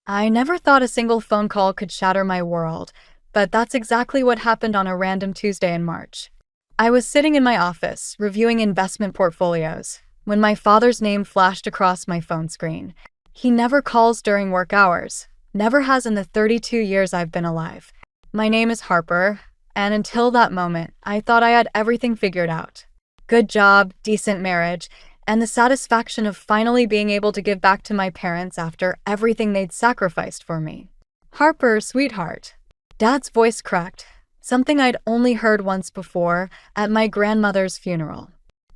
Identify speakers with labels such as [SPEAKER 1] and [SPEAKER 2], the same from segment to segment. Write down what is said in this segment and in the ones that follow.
[SPEAKER 1] I never thought a single phone call could shatter my world, but that's exactly what happened on a random Tuesday in March. I was sitting in my office, reviewing investment portfolios, when my father's name flashed across my phone screen. He never calls during work hours, never has in the 32 years I've been alive. My name is Harper, and until that moment, I thought I had everything figured out. Good job, decent marriage, and the satisfaction of finally being able to give back to my parents after everything they'd sacrificed for me. Harper, sweetheart. Dad's voice cracked, something I'd only heard once before at my grandmother's funeral.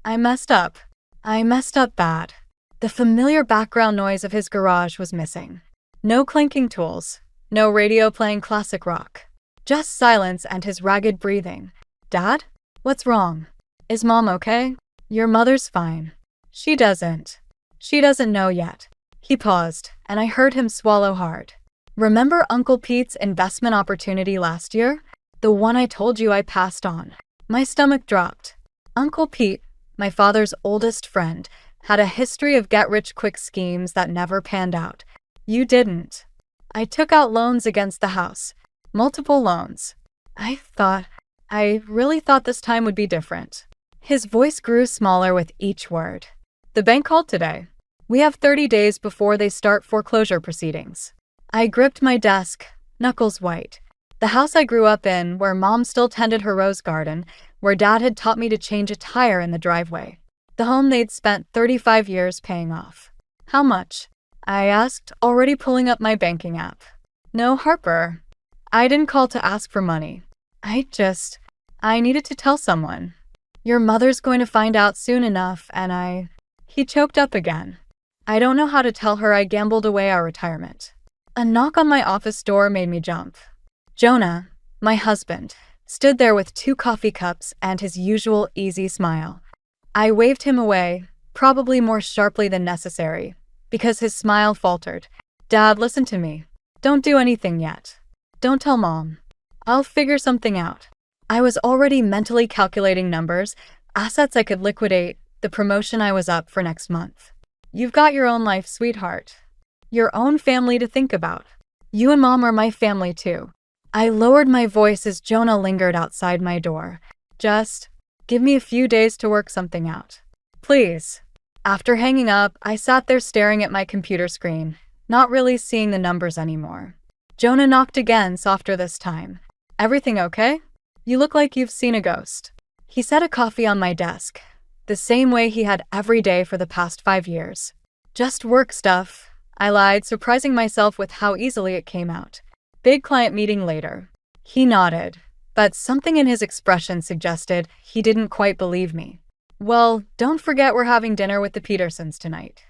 [SPEAKER 1] I messed up. I messed up bad. The familiar background noise of his garage was missing. No clinking tools, no radio playing classic rock. Just silence and his ragged breathing. Dad? What's wrong? Is Mom okay? Your mother's fine. She doesn't know yet. He paused, and I heard him swallow hard. Remember Uncle Pete's investment opportunity last year? The one I told you I passed on. My stomach dropped. Uncle Pete, my father's oldest friend, had a history of get-rich-quick schemes that never panned out. You didn't. I took out loans against the house. Multiple loans. I really thought this time would be different. His voice grew smaller with each word. The bank called today. We have 30 days before they start foreclosure proceedings. I gripped my desk, knuckles white. The house I grew up in, where Mom still tended her rose garden, where Dad had taught me to change a tire in the driveway. The home they'd spent 35 years paying off. How much? I asked, already pulling up my banking app. No, Harper. I didn't call to ask for money. I needed to tell someone. Your mother's going to find out soon enough, and He choked up again. I don't know how to tell her I gambled away our retirement. A knock on my office door made me jump. Jonah, my husband, stood there with 2 coffee cups and his usual easy smile. I waved him away, probably more sharply than necessary, because his smile faltered. Dad, listen to me. Don't do anything yet. Don't tell Mom. I'll figure something out. I was already mentally calculating numbers, assets I could liquidate, the promotion I was up for next month. You've got your own life, sweetheart. Your own family to think about. You and Mom are my family too. I lowered my voice as Jonah lingered outside my door. Just give me a few days to work something out. Please. After hanging up, I sat there staring at my computer screen, not really seeing the numbers anymore. Jonah knocked again, softer this time. Everything okay? You look like you've seen a ghost. He set a coffee on my desk, the same way he had every day for the past 5 years. Just work stuff, I lied, surprising myself with how easily it came out. Big client meeting later. He nodded, but something in his expression suggested he didn't quite believe me. Well, don't forget we're having dinner with the Petersons tonight.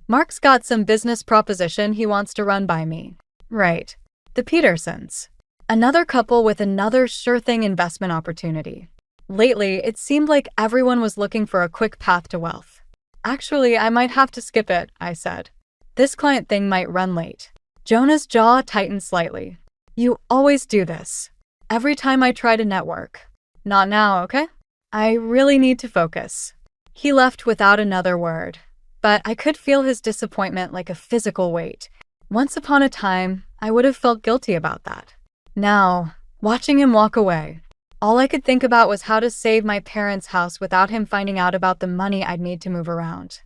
[SPEAKER 1] Mark's got some business proposition he wants to run by me. Right. The Petersons. Another couple with another sure-thing investment opportunity. Lately, it seemed like everyone was looking for a quick path to wealth. Actually, I might have to skip it, I said. This client thing might run late. Jonah's jaw tightened slightly. You always do this. Every time I try to network. Not now, okay? I really need to focus. He left without another word, but I could feel his disappointment like a physical weight. Once upon a time, I would have felt guilty about that. Now, watching him walk away, all I could think about was how to save my parents' house without him finding out about the money I'd need to move around.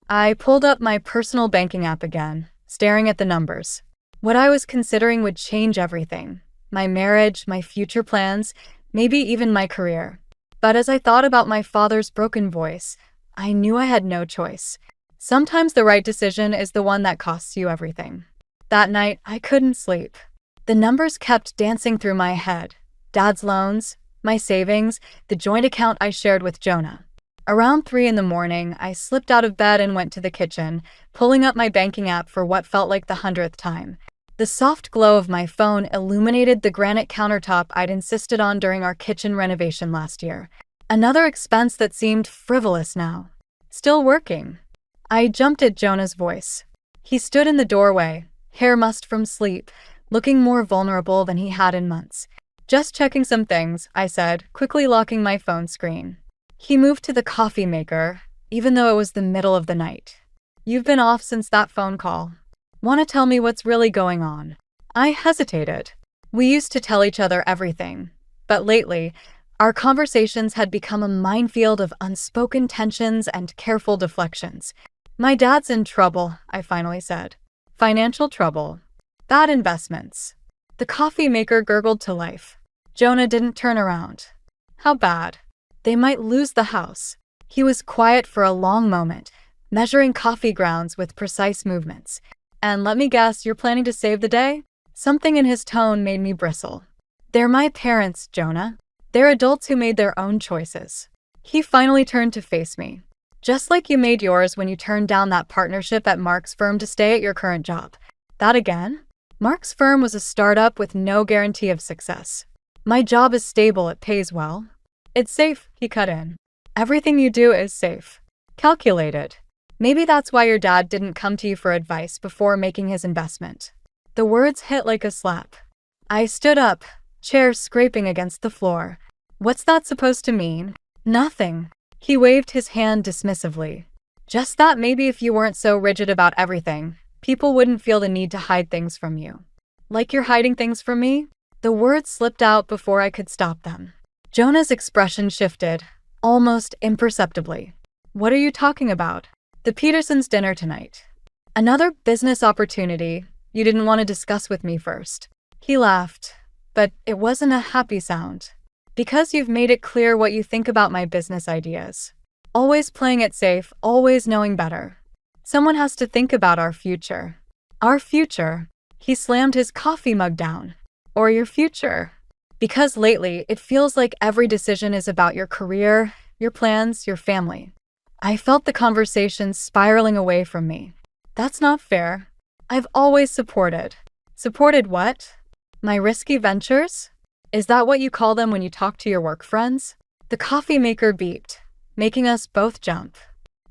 [SPEAKER 1] I pulled up my personal banking app again, staring at the numbers. What I was considering would change everything. My marriage, my future plans, maybe even my career. But as I thought about my father's broken voice, I knew I had no choice. Sometimes the right decision is the one that costs you everything. That night, I couldn't sleep. The numbers kept dancing through my head. Dad's loans, my savings, the joint account I shared with Jonah. Around 3 in the morning, I slipped out of bed and went to the kitchen, pulling up my banking app for what felt like the 100th time. The soft glow of my phone illuminated the granite countertop I'd insisted on during our kitchen renovation last year. Another expense that seemed frivolous now. Still working. I jumped at Jonah's voice. He stood in the doorway, hair mussed from sleep, looking more vulnerable than he had in months. Just checking some things, I said, quickly locking my phone screen. He moved to the coffee maker, even though it was the middle of the night. You've been off since that phone call. Want to tell me what's really going on? I hesitated. We used to tell each other everything, but lately, our conversations had become a minefield of unspoken tensions and careful deflections. My dad's in trouble, I finally said. Financial trouble. Bad investments. The coffee maker gurgled to life. Jonah didn't turn around. How bad? They might lose the house. He was quiet for a long moment, measuring coffee grounds with precise movements. And let me guess, you're planning to save the day? Something in his tone made me bristle. They're my parents, Jonah. They're adults who made their own choices. He finally turned to face me. Just like you made yours when you turned down that partnership at Mark's firm to stay at your current job. That again? Mark's firm was a startup with no guarantee of success. My job is stable, it pays well. It's safe, he cut in. Everything you do is safe. Calculated. Maybe that's why your dad didn't come to you for advice before making his investment. The words hit like a slap. I stood up, chair scraping against the floor. What's that supposed to mean? Nothing. He waved his hand dismissively. Just that maybe if you weren't so rigid about everything, people wouldn't feel the need to hide things from you. Like you're hiding things from me? The words slipped out before I could stop them. Jonah's expression shifted, almost imperceptibly. What are you talking about? The Petersons' dinner tonight. Another business opportunity you didn't want to discuss with me first. He laughed, but it wasn't a happy sound. Because you've made it clear what you think about my business ideas. Always playing it safe, always knowing better. Someone has to think about our future. Our future. He slammed his coffee mug down. Or your future. Because lately, it feels like every decision is about your career, your plans, your family. I felt the conversation spiraling away from me. That's not fair. I've always supported. Supported what? My risky ventures? Is that what you call them when you talk to your work friends? The coffee maker beeped, making us both jump.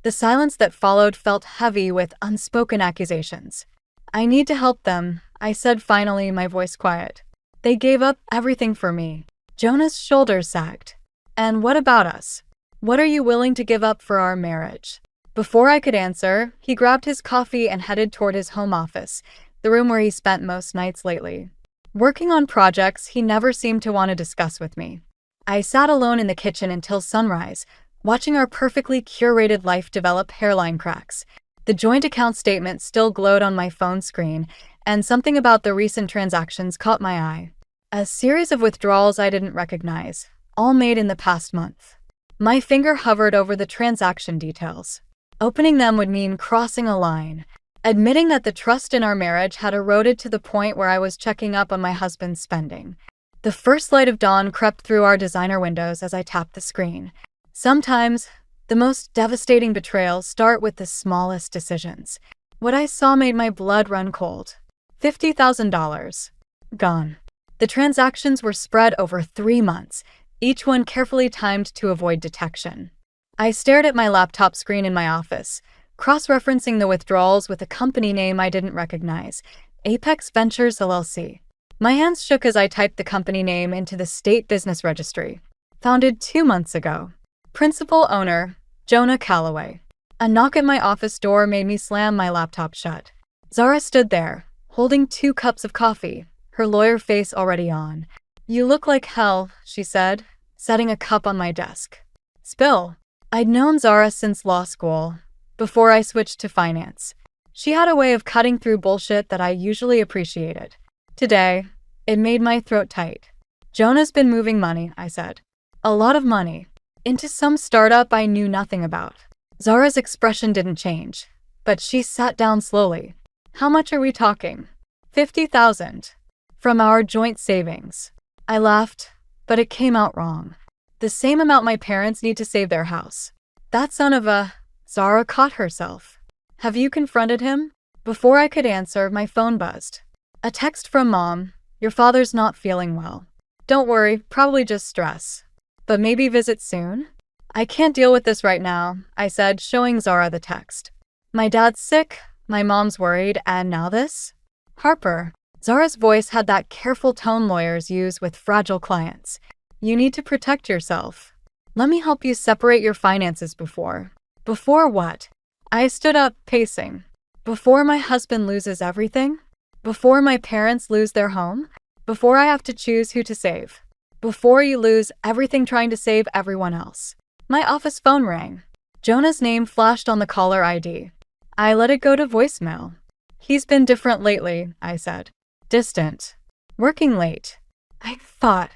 [SPEAKER 1] The silence that followed felt heavy with unspoken accusations. I need to help them, I said finally, my voice quiet. They gave up everything for me. Jonah's shoulders sagged. And what about us? What are you willing to give up for our marriage? Before I could answer, he grabbed his coffee and headed toward his home office, the room where he spent most nights lately. Working on projects he never seemed to want to discuss with me. I sat alone in the kitchen until sunrise, watching our perfectly curated life develop hairline cracks. The joint account statement still glowed on my phone screen, and something about the recent transactions caught my eye. A series of withdrawals I didn't recognize, all made in the past month. My finger hovered over the transaction details. Opening them would mean crossing a line, admitting that the trust in our marriage had eroded to the point where I was checking up on my husband's spending. The first light of dawn crept through our designer windows as I tapped the screen. Sometimes, the most devastating betrayals start with the smallest decisions. What I saw made my blood run cold. $50,000. Gone. The transactions were spread over 3 months, each one carefully timed to avoid detection. I stared at my laptop screen in my office, cross-referencing the withdrawals with a company name I didn't recognize, Apex Ventures LLC. My hands shook as I typed the company name into the state business registry. Founded 2 months ago. Principal owner, Jonah Calloway. A knock at my office door made me slam my laptop shut. Zara stood there, holding 2 cups of coffee, her lawyer face already on. You look like hell, she said, setting a cup on my desk. Spill. I'd known Zara since law school, before I switched to finance. She had a way of cutting through bullshit that I usually appreciated. Today, it made my throat tight. Jonah's been moving money, I said. A lot of money. Into some startup I knew nothing about. Zara's expression didn't change, but she sat down slowly. How much are we talking? 50,000. From our joint savings. I laughed, but it came out wrong. The same amount my parents need to save their house. That son of a... Zara caught herself. Have you confronted him? Before I could answer, my phone buzzed. A text from Mom. Your father's not feeling well. Don't worry, probably just stress. But maybe visit soon? I can't deal with this right now, I said, showing Zara the text. My dad's sick, my mom's worried, and now this? Harper. Zara's voice had that careful tone lawyers use with fragile clients. You need to protect yourself. Let me help you separate your finances before. Before what? I stood up, pacing. Before my husband loses everything? Before my parents lose their home? Before I have to choose who to save? Before you lose everything trying to save everyone else? My office phone rang. Jonah's name flashed on the caller ID. I let it go to voicemail. He's been different lately, I said. Distant. Working late. I thought.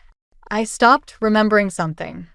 [SPEAKER 1] I stopped, remembering something.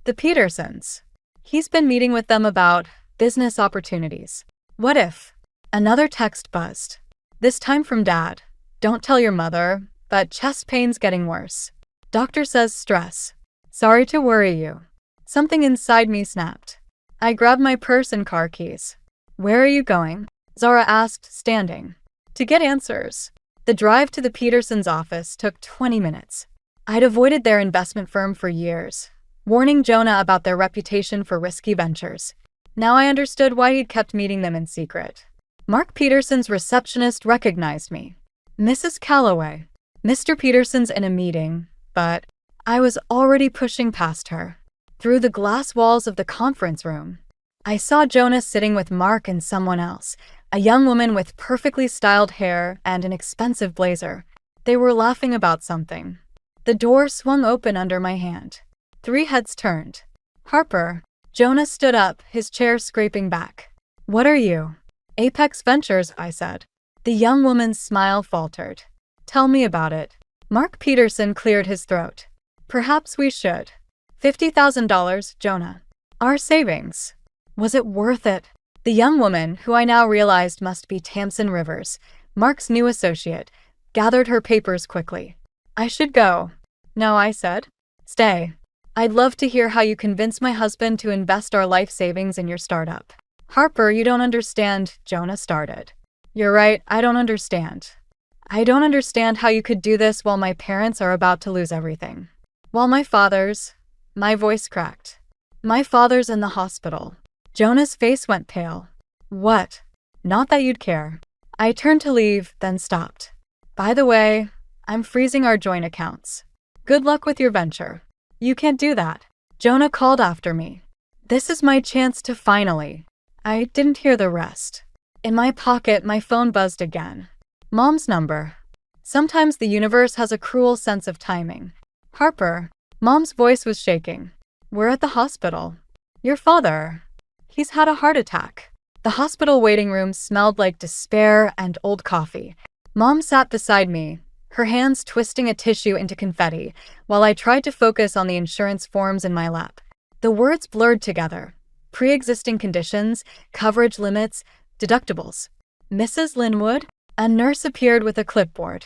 [SPEAKER 1] The Petersons. He's been meeting with them about business opportunities. What if? Another text buzzed. This time from Dad. Don't tell your mother, but chest pain's getting worse. Doctor says stress. Sorry to worry you. Something inside me snapped. I grabbed my purse and car keys. Where are you going? Zara asked, standing. To get answers. The drive to the Petersons' office took 20 minutes. I'd avoided their investment firm for years, warning Jonah about their reputation for risky ventures. Now I understood why he'd kept meeting them in secret. Mark Peterson's receptionist recognized me. Mrs. Calloway. Mr. Peterson's in a meeting, but I was already pushing past her. Through the glass walls of the conference room, I saw Jonah sitting with Mark and someone else, a young woman with perfectly styled hair and an expensive blazer. They were laughing about something. The door swung open under my hand. 3 heads turned. Harper. Jonah stood up, his chair scraping back. What are you? Apex Ventures, I said. The young woman's smile faltered. Tell me about it. Mark Peterson cleared his throat. Perhaps we should. $50,000, Jonah. Our savings. Was it worth it? The young woman, who I now realized must be Tamsin Rivers, Mark's new associate, gathered her papers quickly. I should go. No, I said. Stay. I'd love to hear how you convinced my husband to invest our life savings in your startup. Harper, you don't understand, Jonah started. You're right, I don't understand. I don't understand how you could do this while my parents are about to lose everything. While my voice cracked. My father's in the hospital. Jonah's face went pale. What? Not that you'd care. I turned to leave, then stopped. By the way, I'm freezing our joint accounts. Good luck with your venture. You can't do that. Jonah called after me. This is my chance to finally. I didn't hear the rest. In my pocket, my phone buzzed again. Mom's number. Sometimes the universe has a cruel sense of timing. Harper. Mom's voice was shaking. We're at the hospital. Your father. He's had a heart attack. The hospital waiting room smelled like despair and old coffee. Mom sat beside me, her hands twisting a tissue into confetti, while I tried to focus on the insurance forms in my lap. The words blurred together. Pre-existing conditions, coverage limits, deductibles. Mrs. Linwood? A nurse appeared with a clipboard.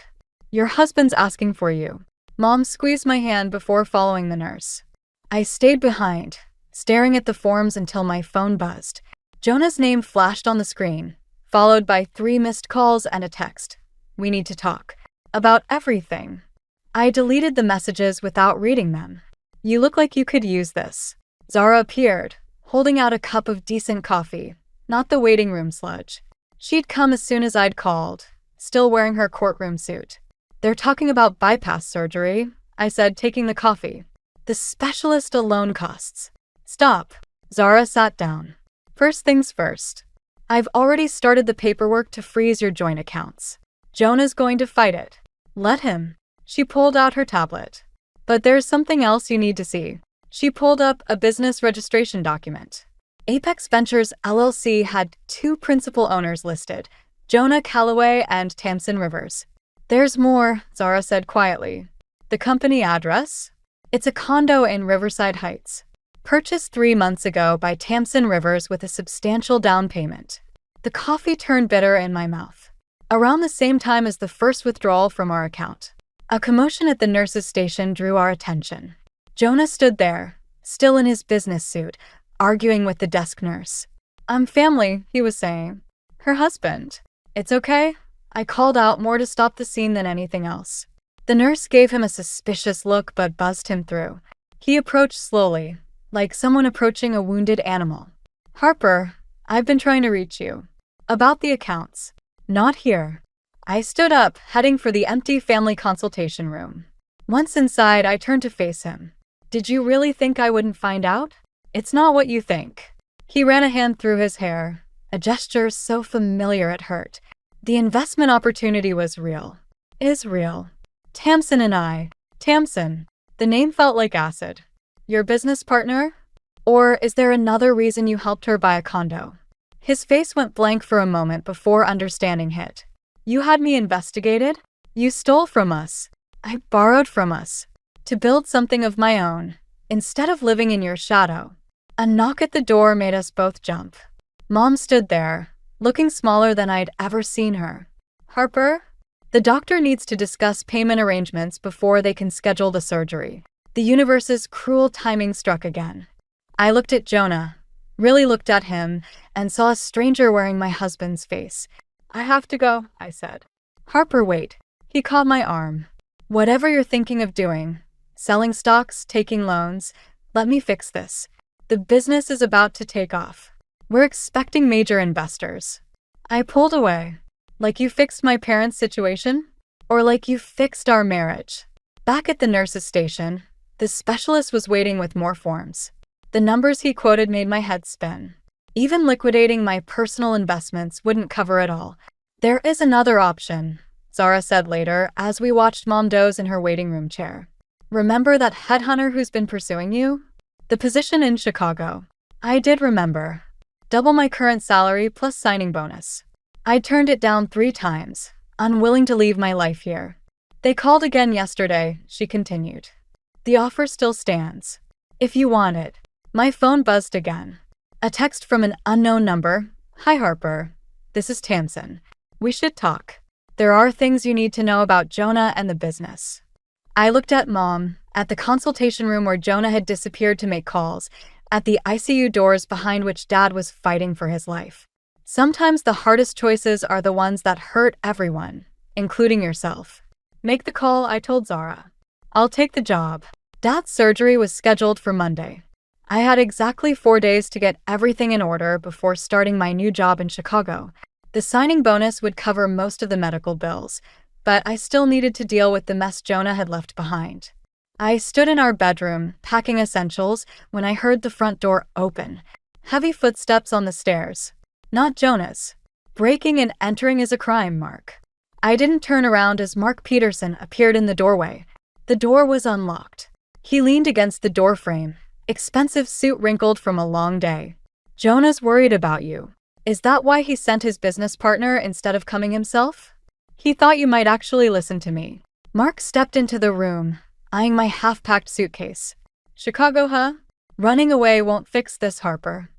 [SPEAKER 1] Your husband's asking for you. Mom squeezed my hand before following the nurse. I stayed behind, staring at the forms until my phone buzzed. Jonah's name flashed on the screen, followed by 3 missed calls and a text. We need to talk. About everything. I deleted the messages without reading them. You look like you could use this. Zara appeared, holding out a cup of decent coffee, not the waiting room sludge. She'd come as soon as I'd called, still wearing her courtroom suit. They're talking about bypass surgery, I said, taking the coffee. The specialist alone costs. Stop. Zara sat down. First things first. I've already started the paperwork to freeze your joint accounts. Jonah's going to fight it. Let him. She pulled out her tablet. But there's something else you need to see. She pulled up a business registration document. Apex Ventures LLC had 2 principal owners listed, Jonah Calloway and Tamsin Rivers. There's more, Zara said quietly. The company address? It's a condo in Riverside Heights. Purchased 3 months ago by Tamsin Rivers with a substantial down payment. The coffee turned bitter in my mouth. Around the same time as the first withdrawal from our account, a commotion at the nurse's station drew our attention. Jonah stood there, still in his business suit, arguing with the desk nurse. I'm family, he was saying. Her husband. It's okay, I called out, more to stop the scene than anything else. The nurse gave him a suspicious look but buzzed him through. He approached slowly, like someone approaching a wounded animal. Harper, I've been trying to reach you. About the accounts. Not here. I stood up, heading for the empty family consultation room. Once inside, I turned to face him. Did you really think I wouldn't find out? It's not what you think. He ran a hand through his hair, a gesture so familiar it hurt. The investment opportunity was real. Is real. Tamsin and I. Tamsin. The name felt like acid. Your business partner? Or is there another reason you helped her buy a condo? His face went blank for a moment before understanding hit. You had me investigated? You stole from us. I borrowed from us. To build something of my own, instead of living in your shadow. A knock at the door made us both jump. Mom stood there, looking smaller than I'd ever seen her. Harper? The doctor needs to discuss payment arrangements before they can schedule the surgery. The universe's cruel timing struck again. I looked at Jonah, really looked at him, and saw a stranger wearing my husband's face. I have to go, I said. Harper, wait. He caught my arm. Whatever you're thinking of doing, selling stocks, taking loans, let me fix this. The business is about to take off. We're expecting major investors. I pulled away. Like you fixed my parents' situation? Or like you fixed our marriage? Back at the nurse's station, the specialist was waiting with more forms. The numbers he quoted made my head spin. Even liquidating my personal investments wouldn't cover it all. There is another option, Zara said later as we watched Mom doze in her waiting room chair. Remember that headhunter who's been pursuing you? The position in Chicago. I did remember. Double my current salary plus signing bonus. I turned it down 3 times, unwilling to leave my life here. They called again yesterday, she continued. The offer still stands. If you want it. My phone buzzed again. A text from an unknown number. Hi Harper. This is Tamsin. We should talk. There are things you need to know about Jonah and the business. I looked at Mom, at the consultation room where Jonah had disappeared to make calls, at the ICU doors behind which Dad was fighting for his life. Sometimes the hardest choices are the ones that hurt everyone, including yourself. Make the call, I told Zara. I'll take the job. Dad's surgery was scheduled for Monday. I had exactly 4 days to get everything in order before starting my new job in Chicago. The signing bonus would cover most of the medical bills, but I still needed to deal with the mess Jonah had left behind. I stood in our bedroom, packing essentials, when I heard the front door open. Heavy footsteps on the stairs. Not Jonah's. Breaking and entering is a crime, Mark. I didn't turn around as Mark Peterson appeared in the doorway. The door was unlocked. He leaned against the doorframe, expensive suit wrinkled from a long day. Jonah's worried about you. Is that why he sent his business partner instead of coming himself? He thought you might actually listen to me. Mark stepped into the room, eyeing my half-packed suitcase. Chicago, huh? Running away won't fix this, Harper.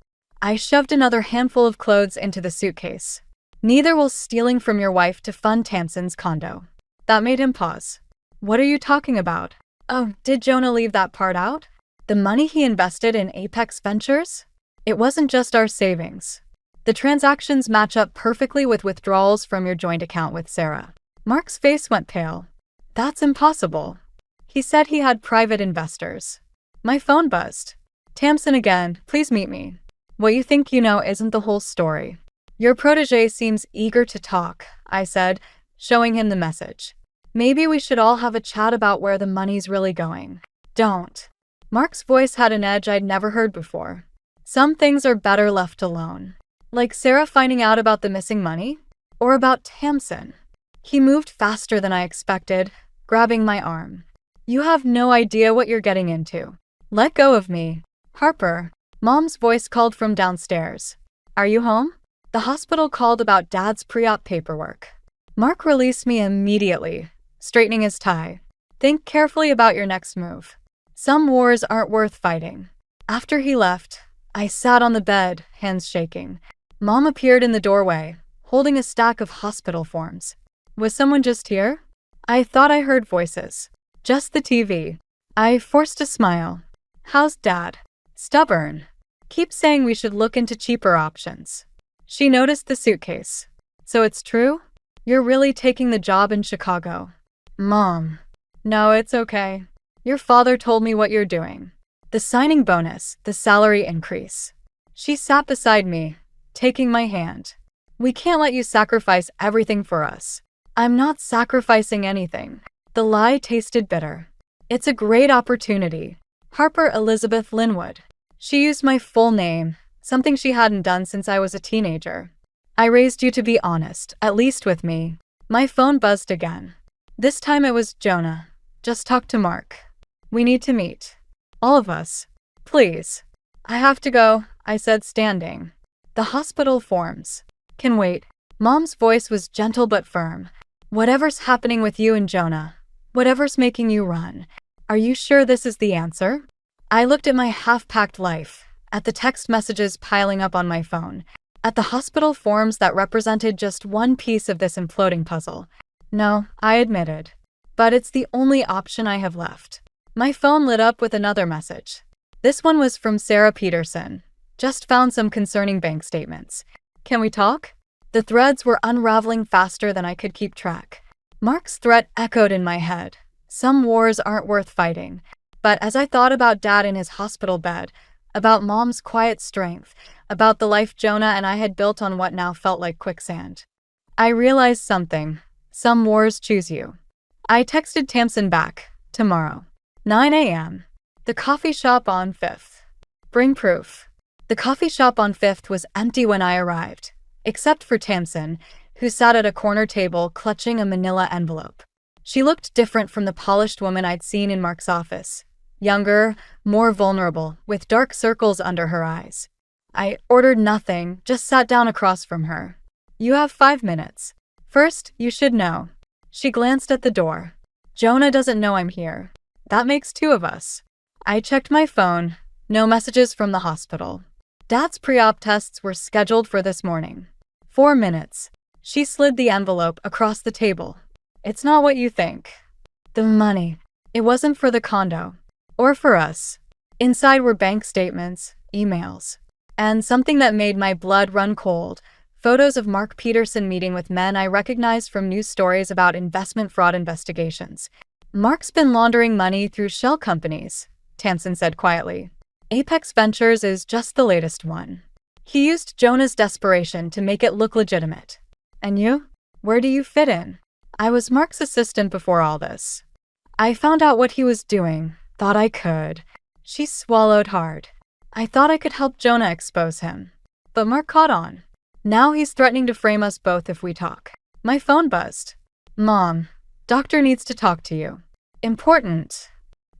[SPEAKER 1] I shoved another handful of clothes into the suitcase. Neither will stealing from your wife to fund Tamsin's condo. That made him pause. What are you talking about? Oh, did Jonah leave that part out? The money he invested in Apex Ventures? It wasn't just our savings. The transactions match up perfectly with withdrawals from your joint account with Sarah. Mark's face went pale. That's impossible. He said he had private investors. My phone buzzed. Tamsin again, please meet me. What you think you know isn't the whole story. Your protege seems eager to talk, I said, showing him the message. Maybe we should all have a chat about where the money's really going. Don't. Mark's voice had an edge I'd never heard before. Some things are better left alone. Like Sarah finding out about the missing money? Or about Tamsin? He moved faster than I expected, grabbing my arm. You have no idea what you're getting into. Let go of me. Harper. Mom's voice called from downstairs. Are you home? The hospital called about Dad's pre-op paperwork. Mark released me immediately, straightening his tie. Think carefully about your next move. Some wars aren't worth fighting. After he left, I sat on the bed, hands shaking. Mom appeared in the doorway, holding a stack of hospital forms. Was someone just here? I thought I heard voices. Just the TV. I forced a smile. How's Dad? Stubborn. Keep saying we should look into cheaper options. She noticed the suitcase. So it's true? You're really taking the job in Chicago. Mom. No, it's okay. Your father told me what you're doing. The signing bonus, the salary increase. She sat beside me, taking my hand. We can't let you sacrifice everything for us. I'm not sacrificing anything. The lie tasted bitter. It's a great opportunity. Harper Elizabeth Linwood. She used my full name, something she hadn't done since I was a teenager. I raised you to be honest, at least with me. My phone buzzed again. This time it was Jonah. Just talk to Mark. We need to meet. All of us. Please. I have to go, I said, standing. The hospital forms can wait. Mom's voice was gentle but firm. Whatever's happening with you and Jonah, whatever's making you run, are you sure this is the answer? I looked at my half-packed life, at the text messages piling up on my phone, at the hospital forms that represented just one piece of this imploding puzzle. No, I admitted. But it's the only option I have left. My phone lit up with another message. This one was from Sarah Peterson. Just found some concerning bank statements. Can we talk? The threads were unraveling faster than I could keep track. Mark's threat echoed in my head. Some wars aren't worth fighting. But as I thought about Dad in his hospital bed, about Mom's quiet strength, about the life Jonah and I had built on what now felt like quicksand, I realized something. Some wars choose you. I texted Tamsin back. Tomorrow. 9 a.m. The coffee shop on 5th. Bring proof. The coffee shop on 5th was empty when I arrived, except for Tamsin, who sat at a corner table clutching a manila envelope. She looked different from the polished woman I'd seen in Mark's office. Younger, more vulnerable, with dark circles under her eyes. I ordered nothing, just sat down across from her. You have 5 minutes. First, you should know. She glanced at the door. Jonah doesn't know I'm here. That makes 2 of us. I checked my phone. No messages from the hospital. Dad's pre-op tests were scheduled for this morning. 4 minutes. She slid the envelope across the table. It's not what you think. The money. It wasn't for the condo. Or for us. Inside were bank statements, emails, and something that made my blood run cold. Photos of Mark Peterson meeting with men I recognized from news stories about investment fraud investigations. Mark's been laundering money through shell companies, Tamsin said quietly. Apex Ventures is just the latest one. He used Jonah's desperation to make it look legitimate. And you? Where do you fit in? I was Mark's assistant before all this. I found out what he was doing, thought I could. She swallowed hard. I thought I could help Jonah expose him. But Mark caught on. Now he's threatening to frame us both if we talk. My phone buzzed. Mom, doctor needs to talk to you. Important.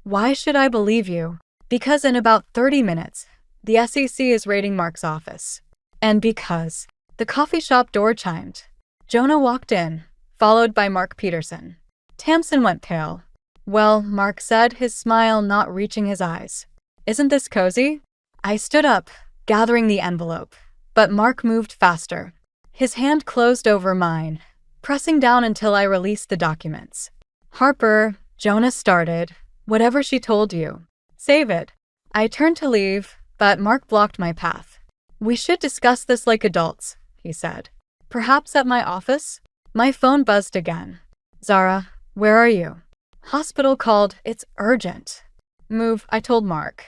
[SPEAKER 1] Why should I believe you? Because in about 30 minutes, the SEC is raiding Mark's office. And because the coffee shop door chimed. Jonah walked in, followed by Mark Peterson. Tamsin went pale. Well, Mark said, his smile not reaching his eyes. Isn't this cozy? I stood up, gathering the envelope. But Mark moved faster. His hand closed over mine, pressing down until I released the documents. Harper, Jonah started. Whatever she told you. Save it. I turned to leave, but Mark blocked my path. We should discuss this like adults, he said. Perhaps at my office? My phone buzzed again. Zara, where are you? Hospital called. It's urgent. Move, I told Mark.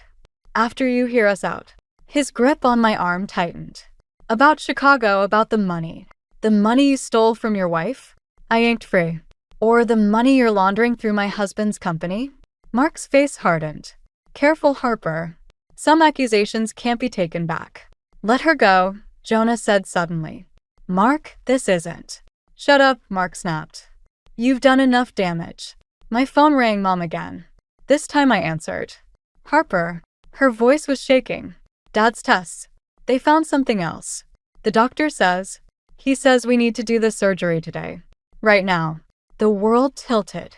[SPEAKER 1] After you hear us out. His grip on my arm tightened. About Chicago, about the money. The money you stole from your wife? I yanked free. Or the money you're laundering through my husband's company? Mark's face hardened. Careful, Harper. Some accusations can't be taken back. Let her go, Jonah said suddenly. Mark, this isn't. Shut up, Mark snapped. You've done enough damage. My phone rang, Mom again. This time I answered. Harper. Her voice was shaking. Dad's tests. They found something else. The doctor says. He says we need to do the surgery today. Right now. The world tilted.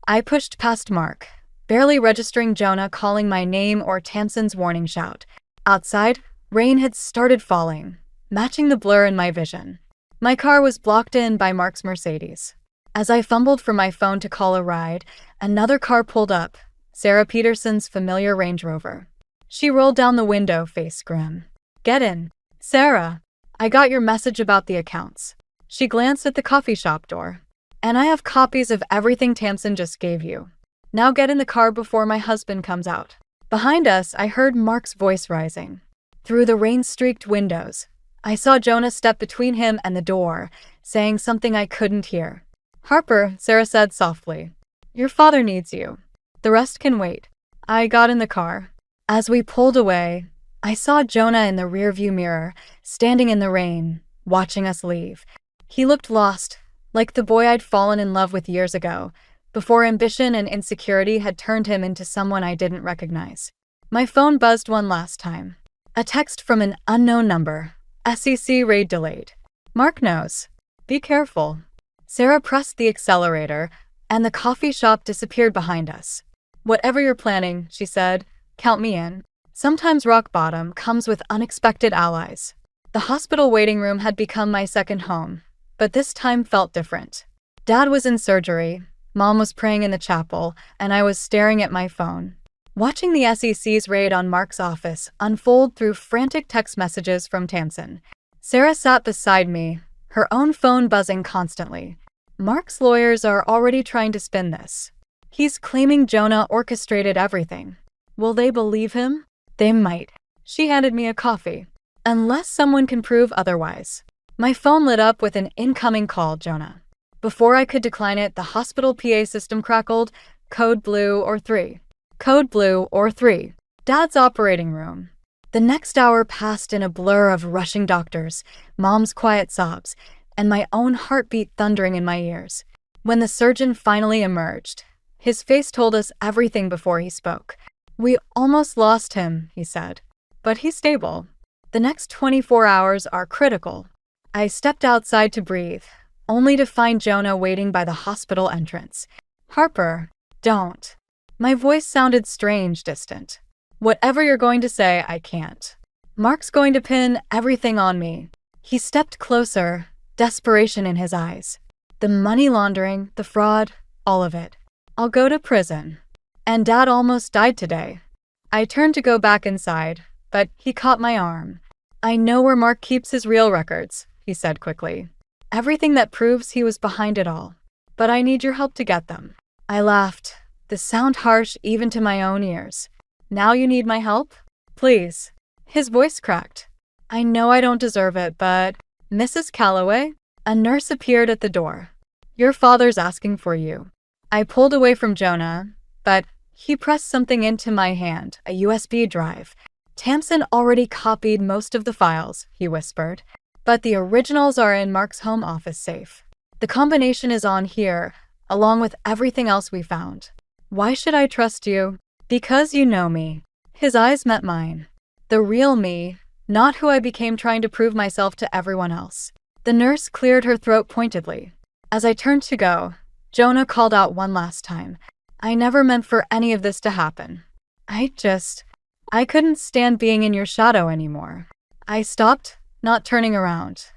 [SPEAKER 1] I pushed past Mark, barely registering Jonah calling my name or Tamsin's warning shout. Outside, rain had started falling, matching the blur in my vision. My car was blocked in by Mark's Mercedes. As I fumbled for my phone to call a ride, another car pulled up, Sarah Peterson's familiar Range Rover. She rolled down the window, face grim. Get in. Sarah, I got your message about the accounts. She glanced at the coffee shop door. And I have copies of everything Tamsin just gave you. Now get in the car before my husband comes out. Behind us, I heard Mark's voice rising. Through the rain-streaked windows, I saw Jonah step between him and the door, saying something I couldn't hear. Harper, Sarah said softly. Your father needs you. The rest can wait. I got in the car. As we pulled away, I saw Jonah in the rearview mirror, standing in the rain, watching us leave. He looked lost, like the boy I'd fallen in love with years ago, before ambition and insecurity had turned him into someone I didn't recognize. My phone buzzed one last time. A text from an unknown number. SEC raid delayed. Mark knows. Be careful. Sarah pressed the accelerator, and the coffee shop disappeared behind us. Whatever you're planning, she said, count me in. Sometimes rock bottom comes with unexpected allies. The hospital waiting room had become my second home, but this time felt different. Dad was in surgery, Mom was praying in the chapel, and I was staring at my phone, watching the SEC's raid on Mark's office unfold through frantic text messages from Tamsin. Sarah sat beside me, her own phone buzzing constantly. Mark's lawyers are already trying to spin this. He's claiming Jonah orchestrated everything. Will they believe him? They might. She handed me a coffee. Unless someone can prove otherwise. My phone lit up with an incoming call, Jonah. Before I could decline it, the hospital PA system crackled. Code blue or 3. Code blue or 3. Dad's operating room. The next hour passed in a blur of rushing doctors, Mom's quiet sobs, and my own heartbeat thundering in my ears. When the surgeon finally emerged, his face told us everything before he spoke. We almost lost him, he said. But he's stable. The next 24 hours are critical. I stepped outside to breathe, only to find Jonah waiting by the hospital entrance. Harper, don't. My voice sounded strange, distant. Whatever you're going to say, I can't. Mark's going to pin everything on me. He stepped closer, desperation in his eyes. The money laundering, the fraud, all of it. I'll go to prison. And Dad almost died today. I turned to go back inside, but he caught my arm. I know where Mark keeps his real records, he said quickly. Everything that proves he was behind it all. But I need your help to get them. I laughed, the sound harsh even to my own ears. Now you need my help? Please. His voice cracked. I know I don't deserve it, but… Mrs. Calloway? A nurse appeared at the door. Your father's asking for you. I pulled away from Jonah, but he pressed something into my hand, a USB drive. Tamsin already copied most of the files, he whispered, but the originals are in Mark's home office safe. The combination is on here, along with everything else we found. Why should I trust you? Because you know me. His eyes met mine. The real me, not who I became trying to prove myself to everyone else. The nurse cleared her throat pointedly. As I turned to go, Jonah called out one last time. I never meant for any of this to happen. I couldn't stand being in your shadow anymore. I stopped, not turning around.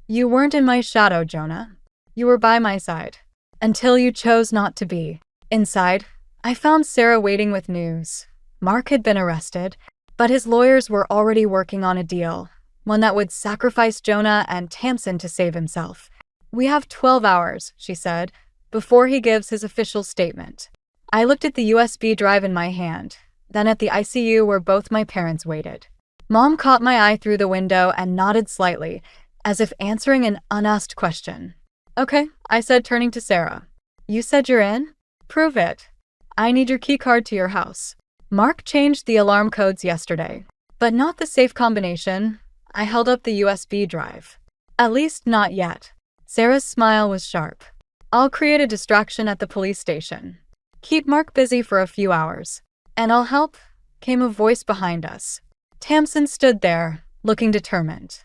[SPEAKER 1] You weren't in my shadow, Jonah. You were by my side. Until you chose not to be. Inside, I found Sarah waiting with news. Mark had been arrested, but his lawyers were already working on a deal, one that would sacrifice Jonah and Tamsin to save himself. We have 12 hours, she said, before he gives his official statement. I looked at the USB drive in my hand, then at the ICU where both my parents waited. Mom caught my eye through the window and nodded slightly, as if answering an unasked question. Okay, I said, turning to Sarah. You said you're in? Prove it. I need your keycard to your house. Mark changed the alarm codes yesterday, but not the safe combination. I held up the USB drive. At least not yet. Sarah's smile was sharp. I'll create a distraction at the police station. Keep Mark busy for a few hours. And I'll help, came a voice behind us. Tamsin stood there, looking determined.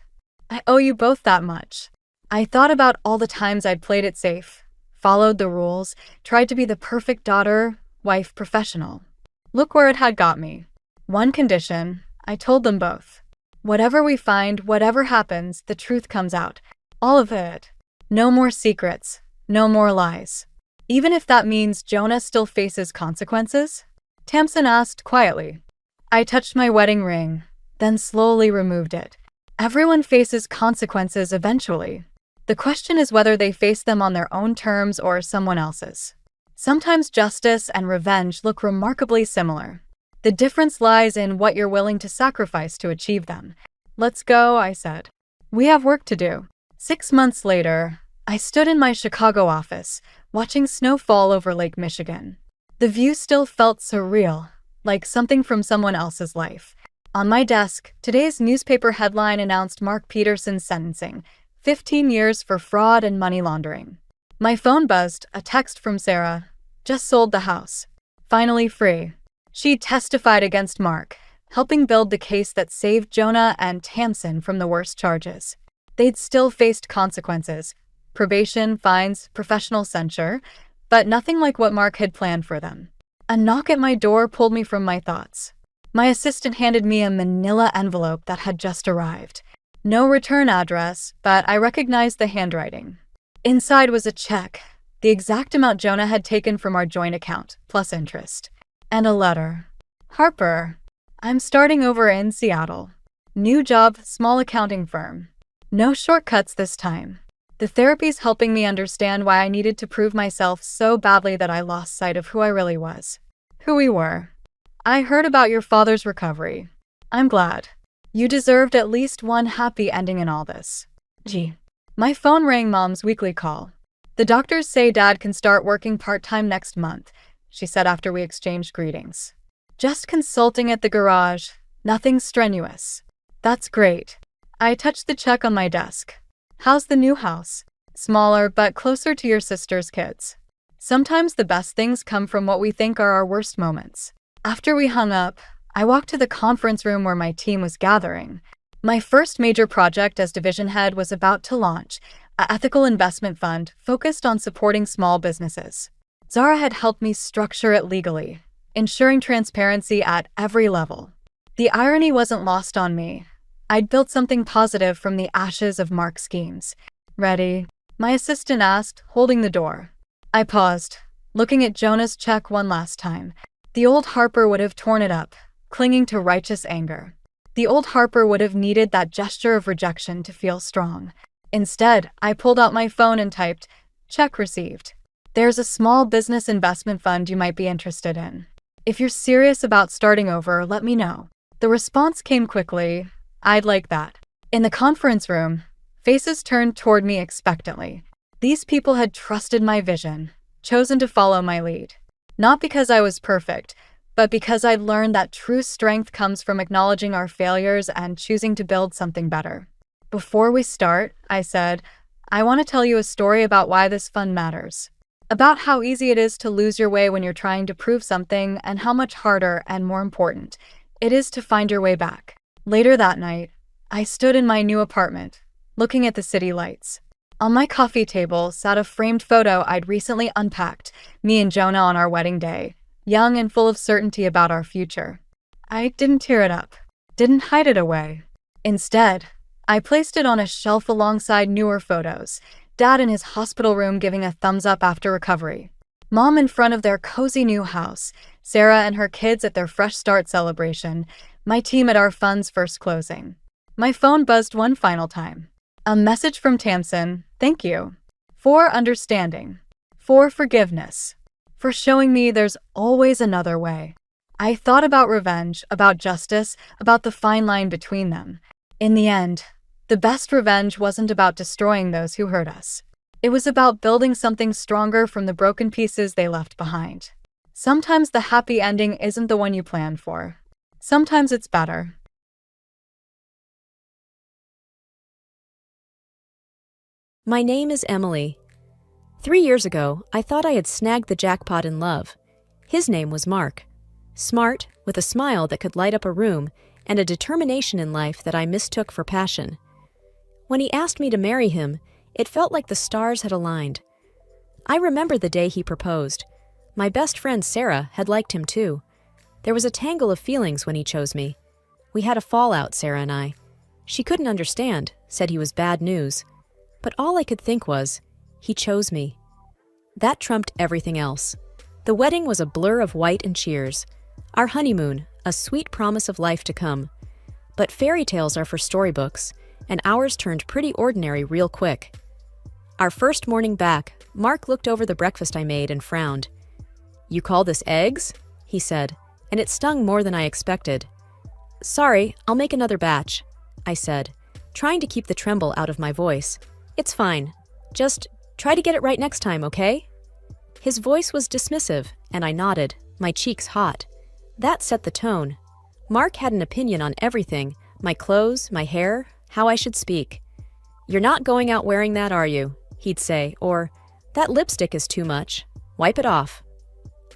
[SPEAKER 1] I owe you both that much. I thought about all the times I'd played it safe, followed the rules, tried to be the perfect daughter, wife, professional. Look where it had got me. One condition, I told them both. Whatever we find, whatever happens, the truth comes out. All of it. No more secrets, no more lies. Even if that means Jonah still faces consequences? Tamsin asked quietly. I touched my wedding ring, then slowly removed it. Everyone faces consequences eventually. The question is whether they face them on their own terms or someone else's. Sometimes justice and revenge look remarkably similar. The difference lies in what you're willing to sacrifice to achieve them. Let's go, I said. We have work to do. 6 months later, I stood in my Chicago office, watching snow fall over Lake Michigan. The view still felt surreal, like something from someone else's life. On my desk, today's newspaper headline announced Mark Peterson's sentencing, 15 years for fraud and money laundering. My phone buzzed, a text from Sarah. Just sold the house. Finally free. She testified against Mark, helping build the case that saved Jonah and Tamsin from the worst charges. They'd still faced consequences, probation, fines, professional censure, but nothing like what Mark had planned for them. A knock at my door pulled me from my thoughts. My assistant handed me a manila envelope that had just arrived. No return address, but I recognized the handwriting. Inside was a check, the exact amount Jonah had taken from our joint account, plus interest. And a letter. Harper, I'm starting over in Seattle. New job, small accounting firm. No shortcuts this time. The therapy's helping me understand why I needed to prove myself so badly that I lost sight of who I really was. Who we were. I heard about your father's recovery. I'm glad. You deserved at least one happy ending in all this. Gee. My phone rang Mom's weekly call. The doctors say Dad can start working part-time next month, she said after we exchanged greetings. Just consulting at the garage. Nothing strenuous. That's great. I touched the check on my desk. How's the new house? Smaller, but closer to your sister's kids. Sometimes the best things come from what we think are our worst moments. After we hung up, I walked to the conference room where my team was gathering. My first major project as division head was about to launch, an ethical investment fund focused on supporting small businesses. Zara had helped me structure it legally, ensuring transparency at every level. The irony wasn't lost on me. I'd built something positive from the ashes of Mark's schemes. Ready? My assistant asked, holding the door. I paused, looking at Jonah's check one last time. The old Harper would have torn it up, clinging to righteous anger. The old Harper would have needed that gesture of rejection to feel strong. Instead, I pulled out my phone and typed, check received. There's a small business investment fund you might be interested in. If you're serious about starting over, let me know. The response came quickly. I'd like that. In the conference room, faces turned toward me expectantly. These people had trusted my vision, chosen to follow my lead. Not because I was perfect, but because I'd learned that true strength comes from acknowledging our failures and choosing to build something better. Before we start, I said, I want to tell you a story about why this fund matters. About how easy it is to lose your way when you're trying to prove something and how much harder and more important it is to find your way back. Later that night, I stood in my new apartment, looking at the city lights. On my coffee table sat a framed photo I'd recently unpacked, me and Jonah on our wedding day, young and full of certainty about our future. I didn't tear it up, didn't hide it away. Instead, I placed it on a shelf alongside newer photos, Dad in his hospital room giving a thumbs up after recovery, Mom in front of their cozy new house, Sarah and her kids at their fresh start celebration, my team at our fund's first closing. My phone buzzed one final time. A message from Tamsin, thank you. For understanding. For forgiveness. For showing me there's always another way. I thought about revenge, about justice, about the fine line between them. In the end, the best revenge wasn't about destroying those who hurt us. It was about building something stronger from the broken pieces they left behind. Sometimes the happy ending isn't the one you planned for. Sometimes it's better.
[SPEAKER 2] My name is Emily. 3 years ago, I thought I had snagged the jackpot in love. His name was Mark. Smart, with a smile that could light up a room, and a determination in life that I mistook for passion. When he asked me to marry him, it felt like the stars had aligned. I remember the day he proposed. My best friend Sarah had liked him too. There was a tangle of feelings when he chose me. We had a fallout, Sarah and I. She couldn't understand, said he was bad news. But all I could think was, he chose me. That trumped everything else. The wedding was a blur of white and cheers. Our honeymoon, a sweet promise of life to come. But fairy tales are for storybooks, and ours turned pretty ordinary real quick. Our first morning back, Mark looked over the breakfast I made and frowned. You call this eggs? He said, and it stung more than I expected. Sorry, I'll make another batch, I said, trying to keep the tremble out of my voice. It's fine. Just try to get it right next time, okay? His voice was dismissive, and I nodded, my cheeks hot. That set the tone. Mark had an opinion on everything: my clothes, my hair, how I should speak. "You're not going out wearing that, are you?" he'd say, or, "That lipstick is too much. Wipe it off."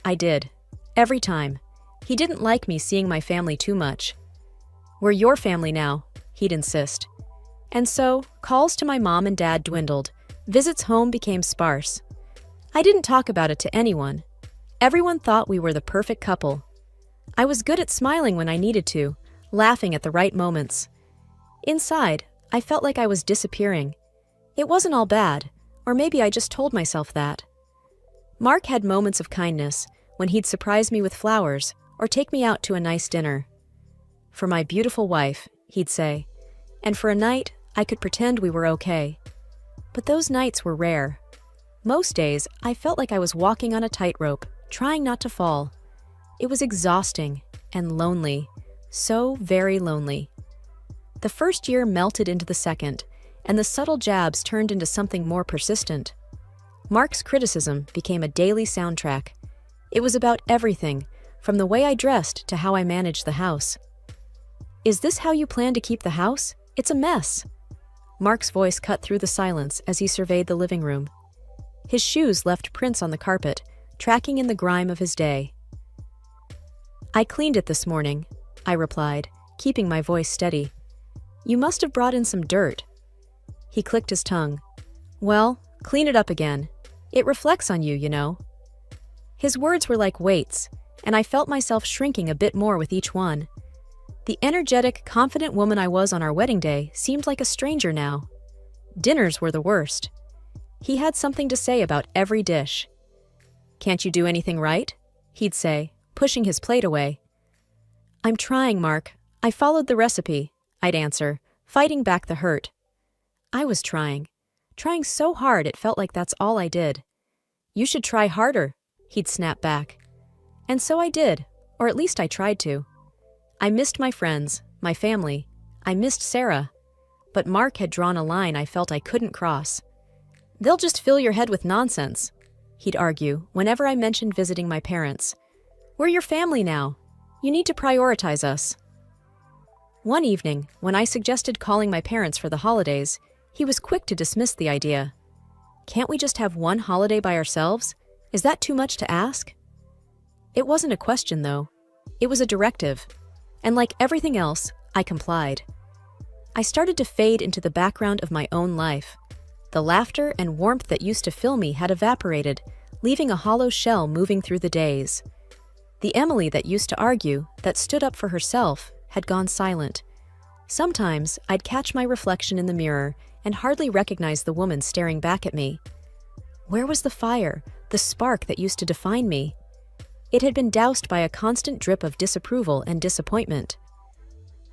[SPEAKER 2] I did. Every time. He didn't like me seeing my family too much. "We're your family now," he'd insist. And so, calls to my mom and dad dwindled. Visits home became sparse. I didn't talk about it to anyone. Everyone thought we were the perfect couple. I was good at smiling when I needed to, laughing at the right moments. Inside, I felt like I was disappearing. It wasn't all bad, or maybe I just told myself that. Mark had moments of kindness, when he'd surprise me with flowers or take me out to a nice dinner. "For my beautiful wife," he'd say, and for a night, I could pretend we were okay. But those nights were rare. Most days, I felt like I was walking on a tightrope, trying not to fall. It was exhausting and lonely, so very lonely. The first year melted into the second, and the subtle jabs turned into something more persistent. Mark's criticism became a daily soundtrack. It was about everything, from the way I dressed to how I managed the house. "Is this how you plan to keep the house? It's a mess." Mark's voice cut through the silence as he surveyed the living room. His shoes left prints on the carpet, tracking in the grime of his day. "I cleaned it this morning," I replied, keeping my voice steady. "You must have brought in some dirt." He clicked his tongue. "Well, clean it up again. It reflects on you, you know." His words were like weights, and I felt myself shrinking a bit more with each one. The energetic, confident woman I was on our wedding day seemed like a stranger now. Dinners were the worst. He had something to say about every dish. "Can't you do anything right?" he'd say, pushing his plate away. "I'm trying, Mark. I followed the recipe," I'd answer, fighting back the hurt. I was trying so hard it felt like that's all I did. "You should try harder," he'd snap back. And so I did, or at least I tried to. I missed my friends, my family. I missed Sarah. But Mark had drawn a line I felt I couldn't cross. "They'll just fill your head with nonsense," he'd argue whenever I mentioned visiting my parents. "We're your family now. You need to prioritize us." One evening, when I suggested calling my parents for the holidays, he was quick to dismiss the idea. "Can't we just have one holiday by ourselves? Is that too much to ask?" It wasn't a question, though. It was a directive. And like everything else, I complied. I started to fade into the background of my own life. The laughter and warmth that used to fill me had evaporated, leaving a hollow shell moving through the days. The Emily that used to argue, that stood up for herself, had gone silent. Sometimes I'd catch my reflection in the mirror and hardly recognize the woman staring back at me. Where was the fire, the spark that used to define me? It had been doused by a constant drip of disapproval and disappointment.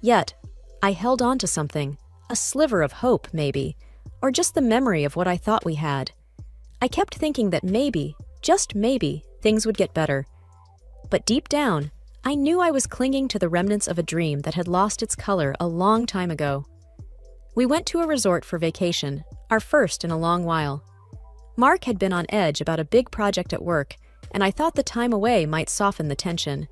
[SPEAKER 2] Yet, I held on to something, a sliver of hope, maybe, or just the memory of what I thought we had. I kept thinking that maybe, just maybe, things would get better. But deep down, I knew I was clinging to the remnants of a dream that had lost its color a long time ago. We went to a resort for vacation, our first in a long while. Mark had been on edge about a big project at work, and I thought the time away might soften the tension.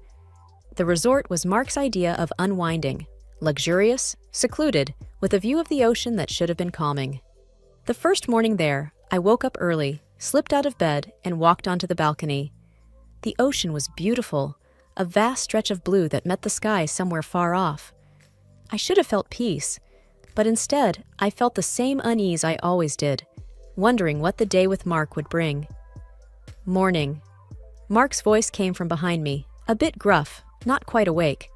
[SPEAKER 2] The resort was Mark's idea of unwinding, luxurious, secluded, with a view of the ocean that should have been calming. The first morning there, I woke up early, slipped out of bed, and walked onto the balcony. The ocean was beautiful, a vast stretch of blue that met the sky somewhere far off. I should have felt peace, but instead, I felt the same unease I always did, wondering what the day with Mark would bring. Morning. Mark's voice came from behind me, a bit gruff, not quite awake.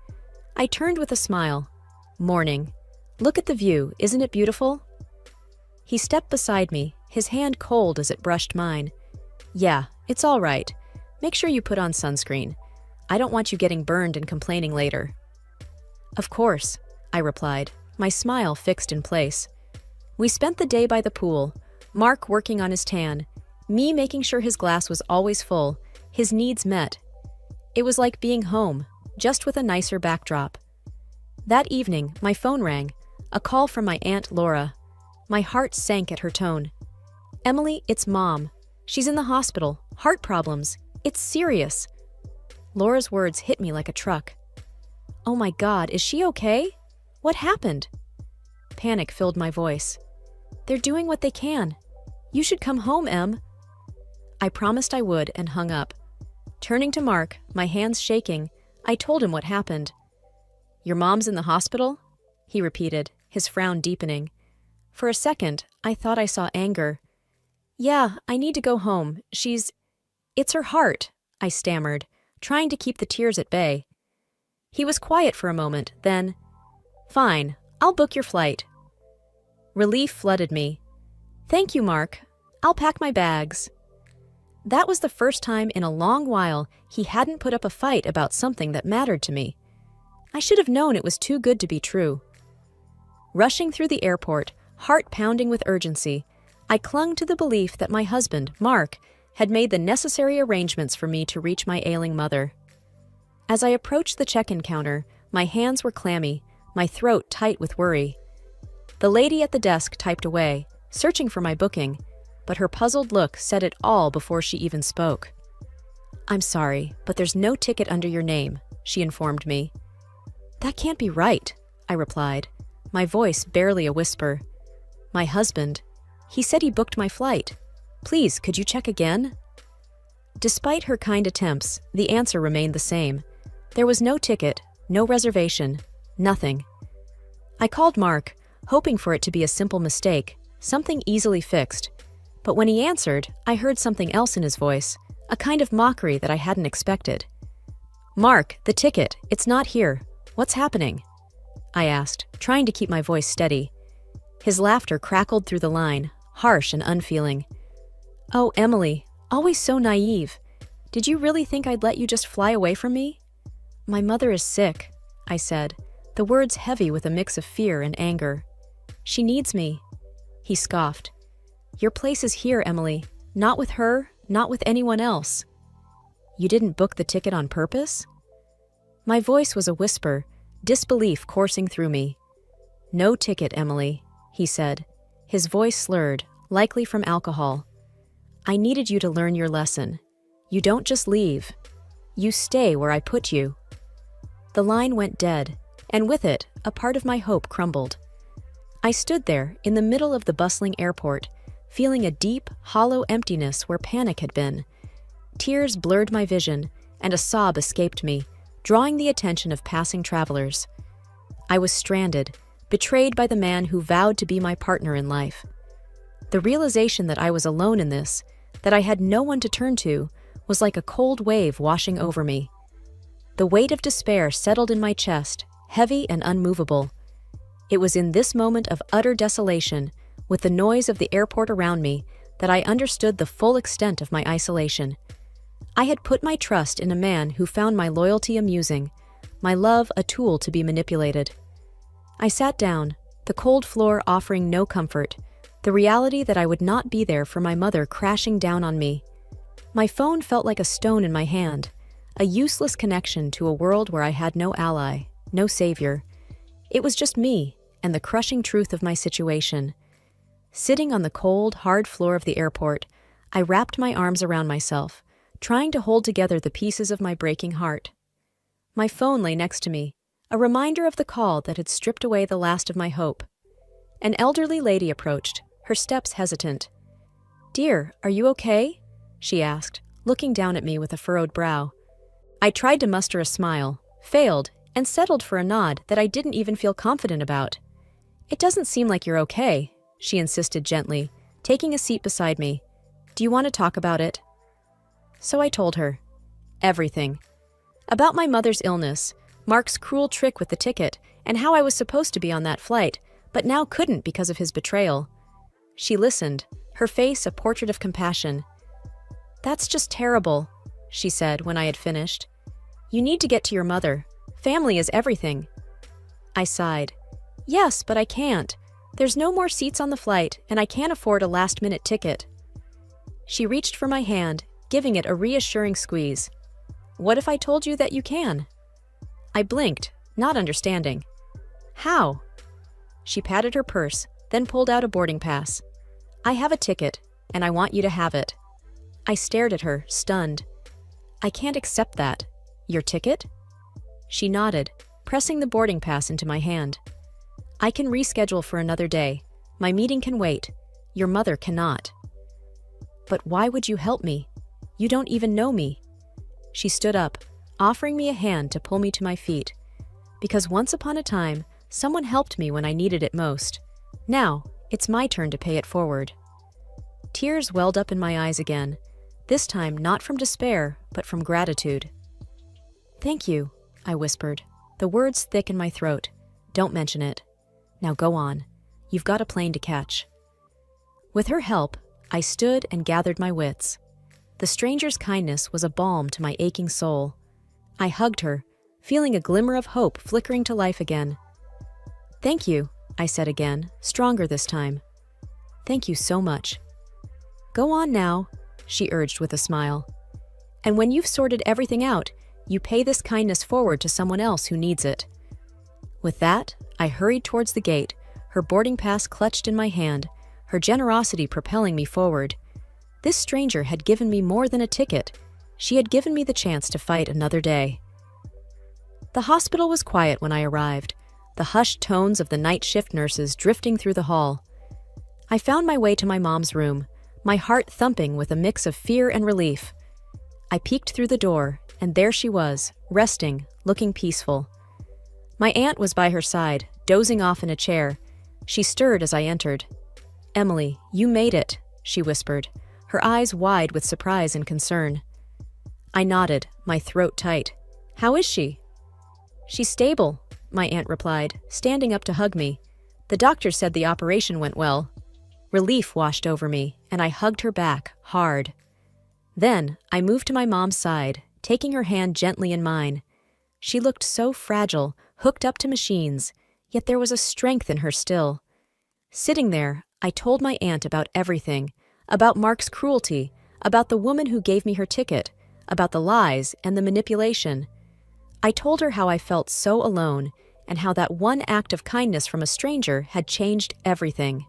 [SPEAKER 2] I turned with a smile. "Morning. Look at the view, isn't it beautiful?" He stepped beside me, his hand cold as it brushed mine. "Yeah, it's all right. Make sure you put on sunscreen. I don't want you getting burned and complaining later." "Of course," I replied, my smile fixed in place. We spent the day by the pool, Mark working on his tan, me making sure his glass was always full, his needs met. It was like being home, just with a nicer backdrop. That evening, my phone rang, a call from my Aunt Laura. My heart sank at her tone. "Emily, it's Mom. She's in the hospital, heart problems. It's serious." Laura's words hit me like a truck. Oh my God, is she okay? What happened? Panic filled my voice. They're doing what they can. You should come home, Em. I promised I would and hung up. Turning to Mark, my hands shaking, I told him what happened. Your mom's in the hospital? He repeated, his frown deepening. For a second, I thought I saw anger. Yeah, I need to go home. It's her heart, I stammered, trying to keep the tears at bay. He was quiet for a moment, then, Fine, I'll book your flight. Relief flooded me. Thank you, Mark. I'll pack my bags. That was the first time in a long while he hadn't put up a fight about something that mattered to me. I should have known it was too good to be true. Rushing through the airport, heart pounding with urgency, I clung to the belief that my husband, Mark, had made the necessary arrangements for me to reach my ailing mother. As I approached the check-in counter, my hands were clammy, my throat tight with worry. The lady at the desk typed away, searching for my booking, but her puzzled look said it all before she even spoke. I'm sorry, but there's no ticket under your name, she informed me. That can't be right, I replied, my voice barely a whisper. My husband, he said he booked my flight. Please, could you check again? Despite her kind attempts, the answer remained the same. There was no ticket, no reservation, nothing. I called Mark, hoping for it to be a simple mistake, something easily fixed. But when he answered, I heard something else in his voice, a kind of mockery that I hadn't expected. Mark, the ticket, it's not here. What's happening? I asked, trying to keep my voice steady. His laughter crackled through the line, harsh and unfeeling. Oh, Emily, always so naive. Did you really think I'd let you just fly away from me? My mother is sick, I said, the words heavy with a mix of fear and anger. She needs me. He scoffed. Your place is here, Emily. Not with her, not with anyone else. You didn't book the ticket on purpose? My voice was a whisper, disbelief coursing through me. No ticket, Emily, he said, his voice slurred, likely from alcohol. I needed you to learn your lesson. You don't just leave. You stay where I put you. The line went dead, and with it, a part of my hope crumbled. I stood there, in the middle of the bustling airport, feeling a deep, hollow emptiness where panic had been. Tears blurred my vision, and a sob escaped me, drawing the attention of passing travelers. I was stranded, betrayed by the man who vowed to be my partner in life. The realization that I was alone in this, that I had no one to turn to, was like a cold wave washing over me. The weight of despair settled in my chest, heavy and unmovable. It was in this moment of utter desolation, with the noise of the airport around me, that I understood the full extent of my isolation. I had put my trust in a man who found my loyalty amusing, my love a tool to be manipulated. I sat down, the cold floor offering no comfort, the reality that I would not be there for my mother crashing down on me. My phone felt like a stone in my hand, a useless connection to a world where I had no ally, no savior. It was just me and the crushing truth of my situation. Sitting on the cold, hard floor of the airport, I wrapped my arms around myself, trying to hold together the pieces of my breaking heart. My phone lay next to me, a reminder of the call that had stripped away the last of my hope. An elderly lady approached, her steps hesitant. "Dear, are you okay?" she asked, looking down at me with a furrowed brow. I tried to muster a smile, failed, and settled for a nod that I didn't even feel confident about. "It doesn't seem like you're okay," she insisted gently, taking a seat beside me. "Do you want to talk about it?" So I told her. Everything. About my mother's illness, Mark's cruel trick with the ticket, and how I was supposed to be on that flight, but now couldn't because of his betrayal. She listened, her face a portrait of compassion. "That's just terrible," she said when I had finished. "You need to get to your mother. Family is everything." I sighed. "Yes, but I can't. There's no more seats on the flight, and I can't afford a last-minute ticket." She reached for my hand, giving it a reassuring squeeze. "What if I told you that you can?" I blinked, not understanding. "How?" She patted her purse, then pulled out a boarding pass. "I have a ticket, and I want you to have it." I stared at her, stunned. "I can't accept that. Your ticket?" She nodded, pressing the boarding pass into my hand. I can reschedule for another day. My meeting can wait. Your mother cannot. But why would you help me? You don't even know me. She stood up, offering me a hand to pull me to my feet. Because once upon a time, someone helped me when I needed it most. Now, it's my turn to pay it forward. Tears welled up in my eyes again, this time not from despair, but from gratitude. "Thank you," I whispered, the words thick in my throat. "Don't mention it. Now go on. You've got a plane to catch." With her help, I stood and gathered my wits. The stranger's kindness was a balm to my aching soul. I hugged her, feeling a glimmer of hope flickering to life again. "Thank you," I said again, stronger this time. "Thank you so much." "Go on now," she urged with a smile. "And when you've sorted everything out, you pay this kindness forward to someone else who needs it." With that, I hurried towards the gate, her boarding pass clutched in my hand, her generosity propelling me forward. This stranger had given me more than a ticket. She had given me the chance to fight another day. The hospital was quiet when I arrived, the hushed tones of the night shift nurses drifting through the hall. I found my way to my mom's room, my heart thumping with a mix of fear and relief. I peeked through the door, and there she was, resting, looking peaceful. My aunt was by her side, dozing off in a chair. She stirred as I entered. "Emily, you made it," she whispered, her eyes wide with surprise and concern. I nodded, my throat tight. "How is she?" "She's stable," my aunt replied, standing up to hug me. "The doctor said the operation went well." Relief washed over me, and I hugged her back, hard. Then, I moved to my mom's side, taking her hand gently in mine. She looked so fragile, hooked up to machines, yet there was a strength in her still. Sitting there, I told my aunt about everything, about Mark's cruelty, about the woman who gave me her ticket, about the lies and the manipulation. I told her how I felt so alone, and how that one act of kindness from a stranger had changed everything.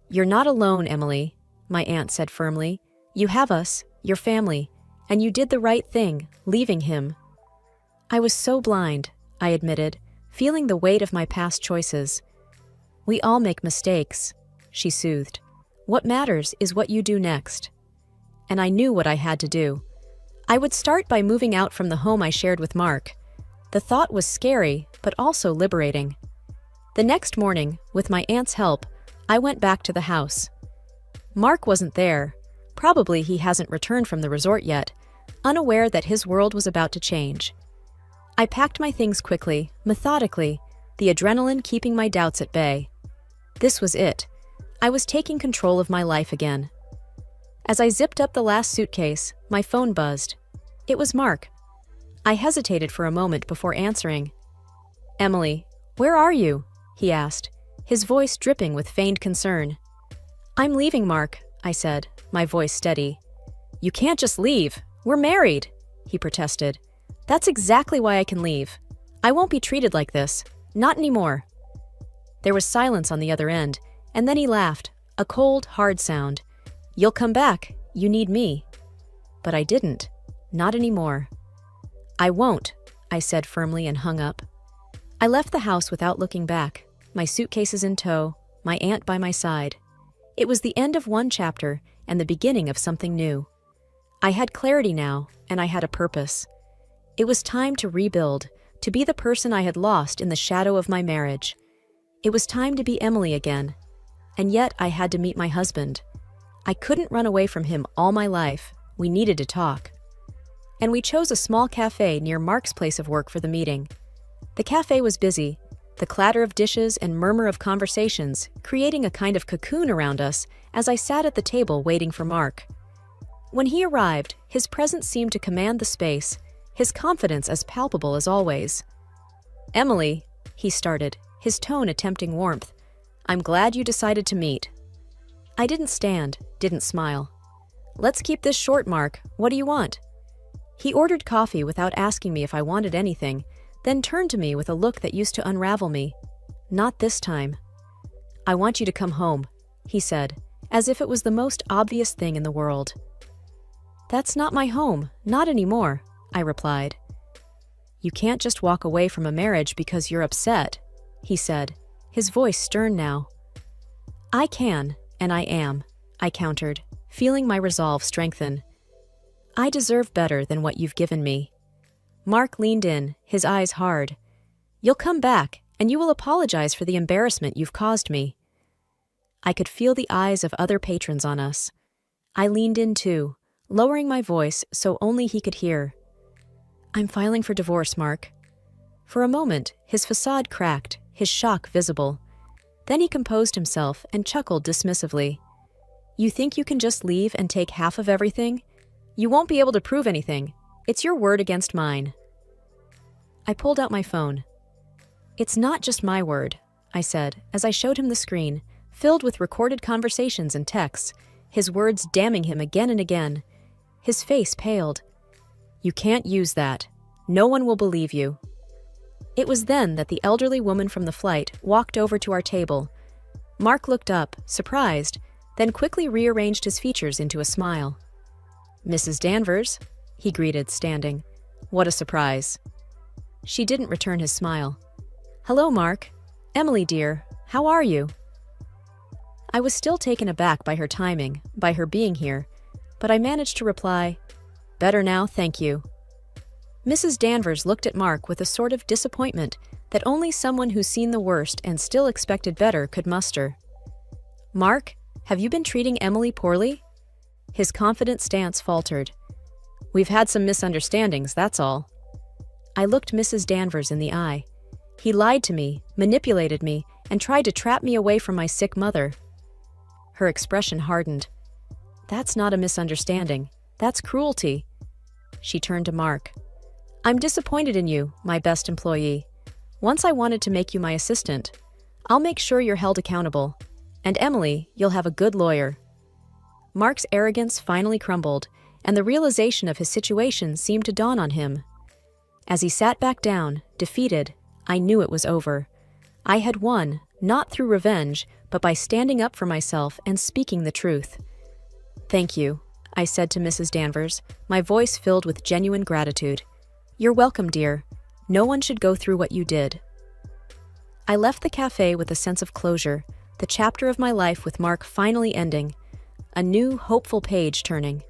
[SPEAKER 2] "You're not alone, Emily," my aunt said firmly. "You have us, your family, and you did the right thing, leaving him." I was so blind, I admitted, feeling the weight of my past choices. "We all make mistakes," she soothed. "What matters is what you do next." And I knew what I had to do. I would start by moving out from the home I shared with Mark. The thought was scary, but also liberating. The next morning, with my aunt's help, I went back to the house. Mark wasn't there. Probably he hasn't returned from the resort yet, unaware that his world was about to change. I packed my things quickly, methodically, the adrenaline keeping my doubts at bay. This was it. I was taking control of my life again. As I zipped up the last suitcase, my phone buzzed. It was Mark. I hesitated for a moment before answering. "Emily, where are you?" he asked, his voice dripping with feigned concern. "I'm leaving, Mark," I said, my voice steady. "You can't just leave. We're married," he protested. "That's exactly why I can leave. I won't be treated like this. Not anymore." There was silence on the other end, and then he laughed, a cold, hard sound. "You'll come back. You need me." But I didn't. Not anymore. "I won't," I said firmly and hung up. I left the house without looking back, my suitcases in tow, my aunt by my side. It was the end of one chapter and the beginning of something new. I had clarity now, and I had a purpose. It was time to rebuild, to be the person I had lost in the shadow of my marriage. It was time to be Emily again. And yet I had to meet my husband. I couldn't run away from him all my life. We needed to talk. And we chose a small cafe near Mark's place of work for the meeting. The cafe was busy, the clatter of dishes and murmur of conversations creating a kind of cocoon around us as I sat at the table waiting for Mark. When he arrived, his presence seemed to command the space, his confidence as palpable as always. "Emily," he started, his tone attempting warmth, "I'm glad you decided to meet." I didn't stand, didn't smile. "Let's keep this short, Mark. What do you want?" He ordered coffee without asking me if I wanted anything, then turned to me with a look that used to unravel me. "Not this time." "I want you to come home," he said, as if it was the most obvious thing in the world. "That's not my home, not anymore," I replied. You can't just walk away from a marriage because you're upset, he said, his voice stern now. I can, and I am, I countered, feeling my resolve strengthen. I deserve better than what you've given me. Mark leaned in, his eyes hard. You'll come back, and you will apologize for the embarrassment you've caused me. I could feel the eyes of other patrons on us. I leaned in too, lowering my voice so only he could hear. I'm filing for divorce, Mark. For a moment, his facade cracked, his shock visible. Then he composed himself and chuckled dismissively. You think you can just leave and take half of everything? You won't be able to prove anything. It's your word against mine. I pulled out my phone. It's not just my word, I said, as I showed him the screen, filled with recorded conversations and texts, his words damning him again and again. His face paled. You can't use that. No one will believe you. It was then that the elderly woman from the flight walked over to our table. Mark looked up, surprised, then quickly rearranged his features into a smile. Mrs. Danvers, he greeted, standing. What a surprise. She didn't return his smile. Hello, Mark. Emily, dear, how are you? I was still taken aback by her timing, by her being here, but I managed to reply, Better now, thank you. Mrs. Danvers looked at Mark with a sort of disappointment that only someone who's seen the worst and still expected better could muster. Mark, have you been treating Emily poorly? His confident stance faltered. We've had some misunderstandings, that's all. I looked Mrs. Danvers in the eye. He lied to me, manipulated me, and tried to trap me away from my sick mother. Her expression hardened. That's not a misunderstanding. That's cruelty. She turned to Mark. I'm disappointed in you, my best employee. Once I wanted to make you my assistant. I'll make sure you're held accountable. And Emily, you'll have a good lawyer. Mark's arrogance finally crumbled, and the realization of his situation seemed to dawn on him. As he sat back down, defeated, I knew it was over. I had won, not through revenge, but by standing up for myself and speaking the truth. Thank you, I said to Mrs. Danvers, my voice filled with genuine gratitude. You're welcome, dear. No one should go through what you did. I left the cafe with a sense of closure, the chapter of my life with Mark finally ending, a new, hopeful page turning.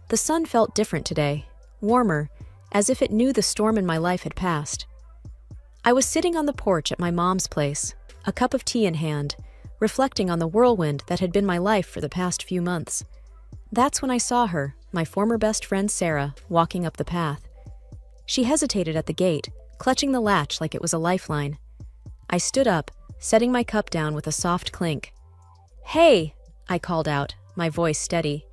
[SPEAKER 2] The sun felt different today, warmer, as if it knew the storm in my life had passed. I was sitting on the porch at my mom's place, a cup of tea in hand, reflecting on the whirlwind that had been my life for the past few months. That's when I saw her, my former best friend Sarah, walking up the path. She hesitated at the gate, clutching the latch like it was a lifeline. I stood up, setting my cup down with a soft clink. Hey, I called out, my voice steady.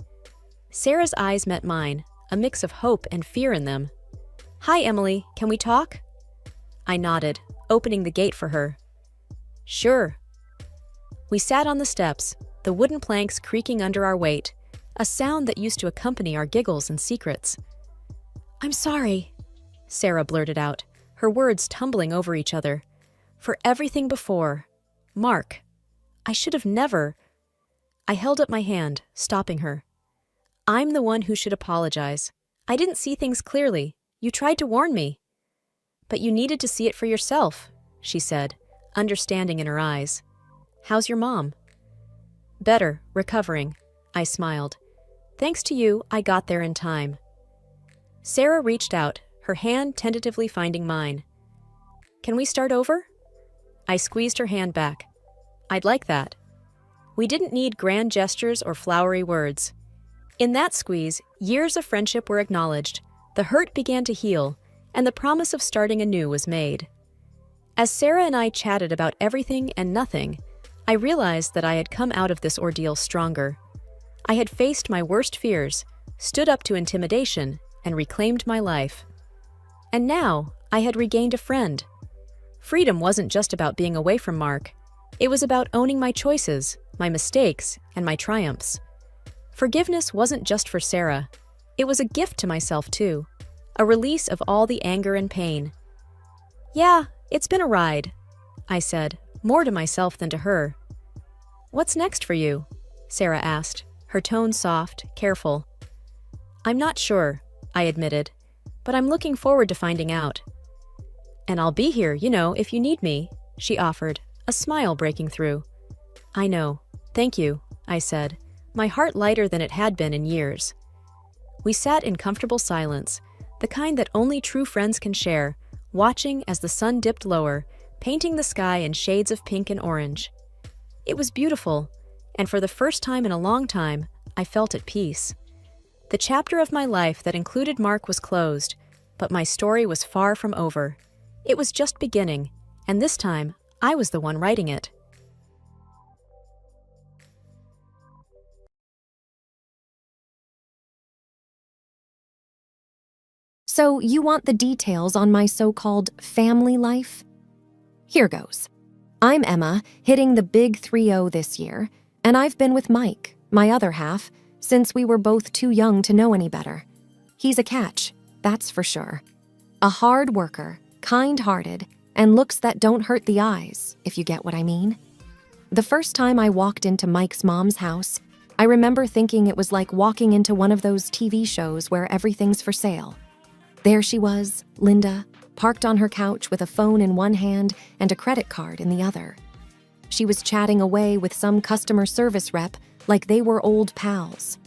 [SPEAKER 2] Sarah's eyes met mine, a mix of hope and fear in them. Hi, Emily, can we talk? I nodded, opening the gate for her. Sure. We sat on the steps, the wooden planks creaking under our weight, a sound that used to accompany our giggles and secrets. I'm sorry, Sarah blurted out, her words tumbling over each other. For everything before. Mark. I should have never. I held up my hand, stopping her. I'm the one who should apologize. I didn't see things clearly. You tried to warn me. But you needed to see it for yourself, she said, understanding in her eyes. How's your mom? Better, recovering, I smiled. Thanks to you, I got there in time. Sarah reached out, her hand tentatively finding mine. Can we start over? I squeezed her hand back. I'd like that. We didn't need grand gestures or flowery words. In that squeeze, years of friendship were acknowledged, the hurt began to heal, and the promise of starting anew was made. As Sarah and I chatted about everything and nothing, I realized that I had come out of this ordeal stronger. I had faced my worst fears, stood up to intimidation, and reclaimed my life. And now, I had regained a friend. Freedom wasn't just about being away from Mark. It was about owning my choices, my mistakes, and my triumphs. Forgiveness wasn't just for Sarah. It was a gift to myself, too. A release of all the anger and pain. Yeah, it's been a ride, I said, more to myself than to her. What's next for you? Sarah asked, her tone soft, careful. I'm not sure, I admitted, but I'm looking forward to finding out. And I'll be here, if you need me, she offered, a smile breaking through. I know. Thank you, I said, my heart lighter than it had been in years. We sat in comfortable silence, the kind that only true friends can share, watching as the sun dipped lower, painting the sky in shades of pink and orange. It was beautiful, and for the first time in a long time, I felt at peace. The chapter of my life that included Mark was closed, but my story was far from over. It was just beginning, and this time, I was the one writing it.
[SPEAKER 3] So you want the details on my so-called family life? Here goes. I'm Emma, hitting the big 3-0 this year, and I've been with Mike, my other half, since we were both too young to know any better. He's a catch, that's for sure. A hard worker, kind-hearted, and looks that don't hurt the eyes, if you get what I mean. The first time I walked into Mike's mom's house, I remember thinking it was like walking into one of those TV shows where everything's for sale. There she was, Linda, parked on her couch with a phone in one hand and a credit card in the other. She was chatting away with some customer service rep like they were old pals.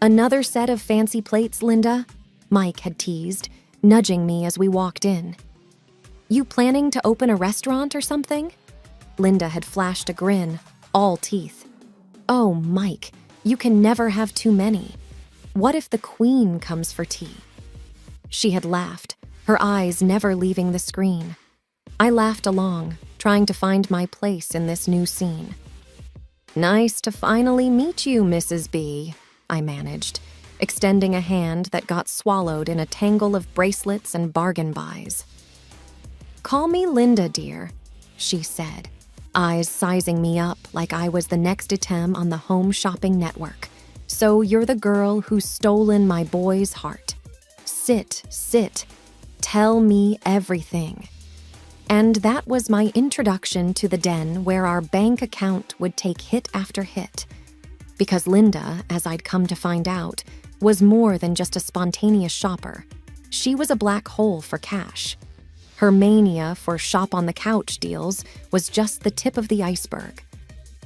[SPEAKER 3] "Another set of fancy plates, Linda?" Mike had teased, nudging me as we walked in. "You planning to open a restaurant or something?" Linda had flashed a grin, all teeth. "Oh, Mike, you can never have too many. What if the queen comes for tea?" She had laughed, her eyes never leaving the screen. I laughed along, trying to find my place in this new scene. "Nice to finally meet you, Mrs. B," I managed, extending a hand that got swallowed in a tangle of bracelets and bargain buys. "Call me Linda, dear," she said, eyes sizing me up like I was the next item on the home shopping network. "So you're the girl who's stolen my boy's heart. Sit. Tell me everything." And that was my introduction to the den where our bank account would take hit after hit. Because Linda, as I'd come to find out, was more than just a spontaneous shopper. She was a black hole for cash. Her mania for shop-on-the-couch deals was just the tip of the iceberg.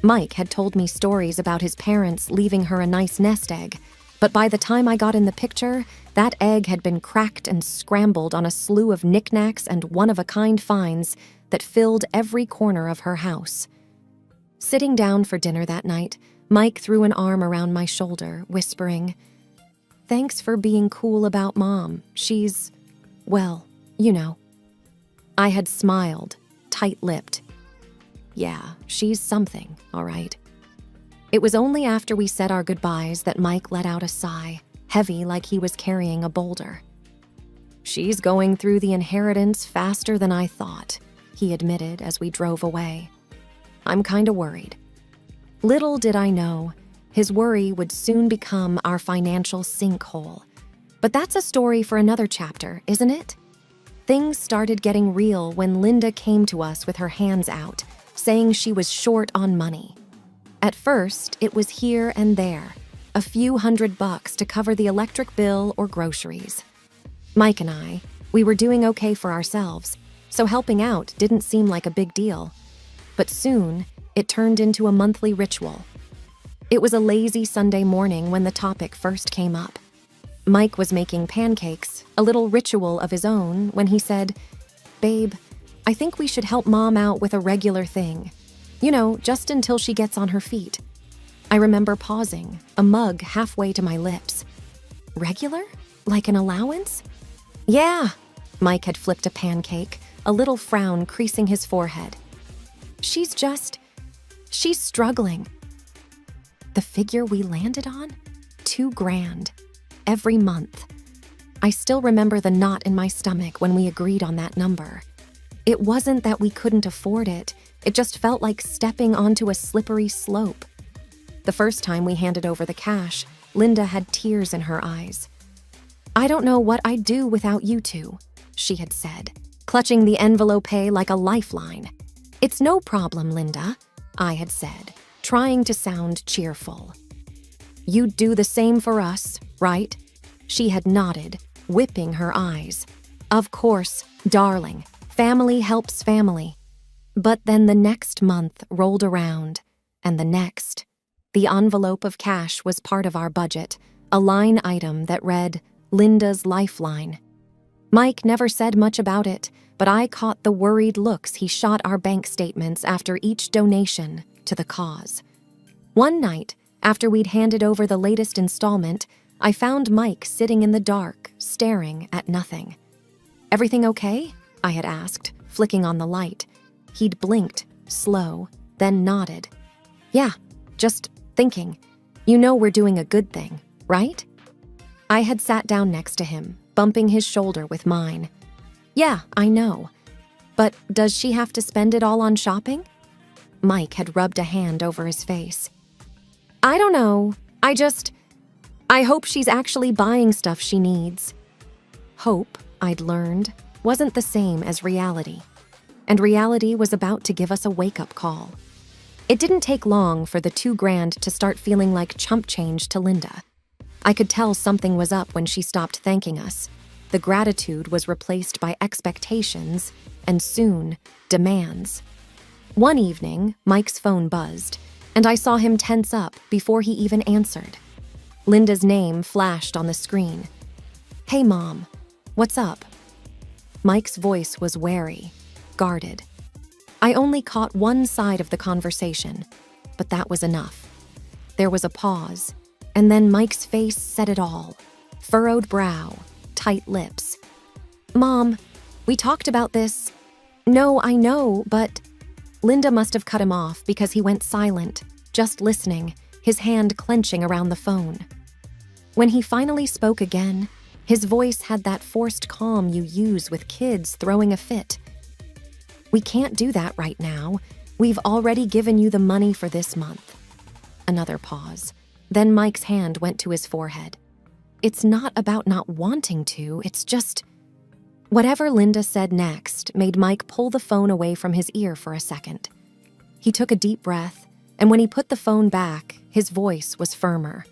[SPEAKER 3] Mike had told me stories about his parents leaving her a nice nest egg, but by the time I got in the picture, that egg had been cracked and scrambled on a slew of knickknacks and one-of-a-kind finds that filled every corner of her house. Sitting down for dinner that night, Mike threw an arm around my shoulder, whispering, "Thanks for being cool about Mom. She's, well, you know." I had smiled, tight-lipped. Yeah, she's something, all right. It was only after we said our goodbyes that Mike let out a sigh, heavy like he was carrying a boulder. "She's going through the inheritance faster than I thought," he admitted as we drove away. "I'm kinda worried." Little did I know, his worry would soon become our financial sinkhole. But that's a story for another chapter, isn't it? Things started getting real when Linda came to us with her hands out, saying she was short on money. At first, it was here and there, a few $100 to cover the electric bill or groceries. Mike and I, we were doing okay for ourselves, so helping out didn't seem like a big deal. But soon, it turned into a monthly ritual. It was a lazy Sunday morning when the topic first came up. Mike was making pancakes, a little ritual of his own, when he said, "Babe, I think we should help Mom out with a regular thing. You know, just until she gets on her feet." I remember pausing, a mug halfway to my lips. "Regular? Like an allowance?" "Yeah." Mike had flipped a pancake, a little frown creasing his forehead. She's struggling." The figure we landed on? $2,000. Every month. I still remember the knot in my stomach when we agreed on that number. It wasn't that we couldn't afford it. It just felt like stepping onto a slippery slope. The first time we handed over the cash, Linda had tears in her eyes. "I don't know what I'd do without you two," she had said, clutching the envelope like a lifeline. "It's no problem, Linda," I had said, trying to sound cheerful. "You'd do the same for us, right?" She had nodded, whipping her eyes. Of course, darling, family helps family. But then the next month rolled around, and the next. The envelope of cash was part of our budget, a line item that read, Linda's Lifeline. Mike never said much about it, but I caught the worried looks he shot our bank statements after each donation to the cause. One night, after we'd handed over the latest installment, I found Mike sitting in the dark, staring at nothing. "Everything okay?" I had asked, flicking on the light. He'd blinked, slow, then nodded. "Yeah, just thinking. You know we're doing a good thing, right?" I had sat down next to him, bumping his shoulder with mine. "Yeah, I know. But does she have to spend it all on shopping?" Mike had rubbed a hand over his face. "I don't know. I hope she's actually buying stuff she needs." Hope, I'd learned, wasn't the same as reality. And reality was about to give us a wake-up call. It didn't take long for the $2,000 to start feeling like chump change to Linda. I could tell something was up when she stopped thanking us. The gratitude was replaced by expectations, and soon, demands. One evening, Mike's phone buzzed, and I saw him tense up before he even answered. Linda's name flashed on the screen. "Hey, Mom, what's up?" Mike's voice was wary, guarded. I only caught one side of the conversation, but that was enough. There was a pause, and then Mike's face said it all. Furrowed brow, tight lips. "Mom, we talked about this." "No, I know, but..." Linda must have cut him off because he went silent, just listening, his hand clenching around the phone. When he finally spoke again, his voice had that forced calm you use with kids throwing a fit. "We can't do that right now. We've already given you the money for this month." Another pause. Then Mike's hand went to his forehead. "It's not about not wanting to, it's just..." Whatever Linda said next made Mike pull the phone away from his ear for a second. He took a deep breath, and when he put the phone back, his voice was firmer.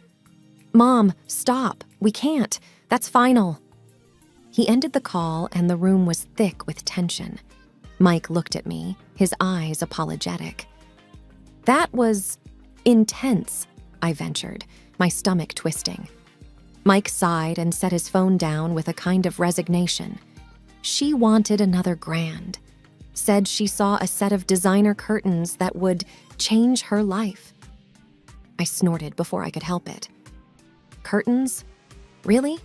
[SPEAKER 3] "Mom, stop. We can't. That's final." He ended the call, and the room was thick with tension. Mike looked at me, his eyes apologetic. "That was intense," I ventured, my stomach twisting. Mike sighed and set his phone down with a kind of resignation. She wanted another $1,000. Said she saw a set of designer curtains that would change her life. I snorted before I could help it. "Curtains? Really?"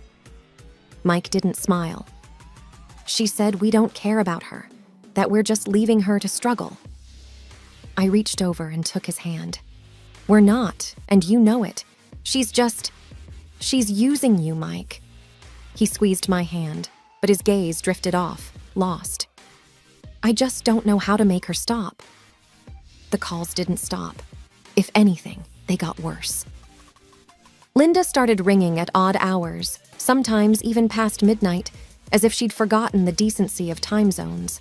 [SPEAKER 3] Mike didn't smile. "She said we don't care about her, that we're just leaving her to struggle." I reached over and took his hand. "We're not, and you know it. She's using you, Mike." He squeezed my hand, but his gaze drifted off, lost. "I just don't know how to make her stop." The calls didn't stop. If anything, they got worse. Linda started ringing at odd hours, sometimes even past midnight, as if she'd forgotten the decency of time zones.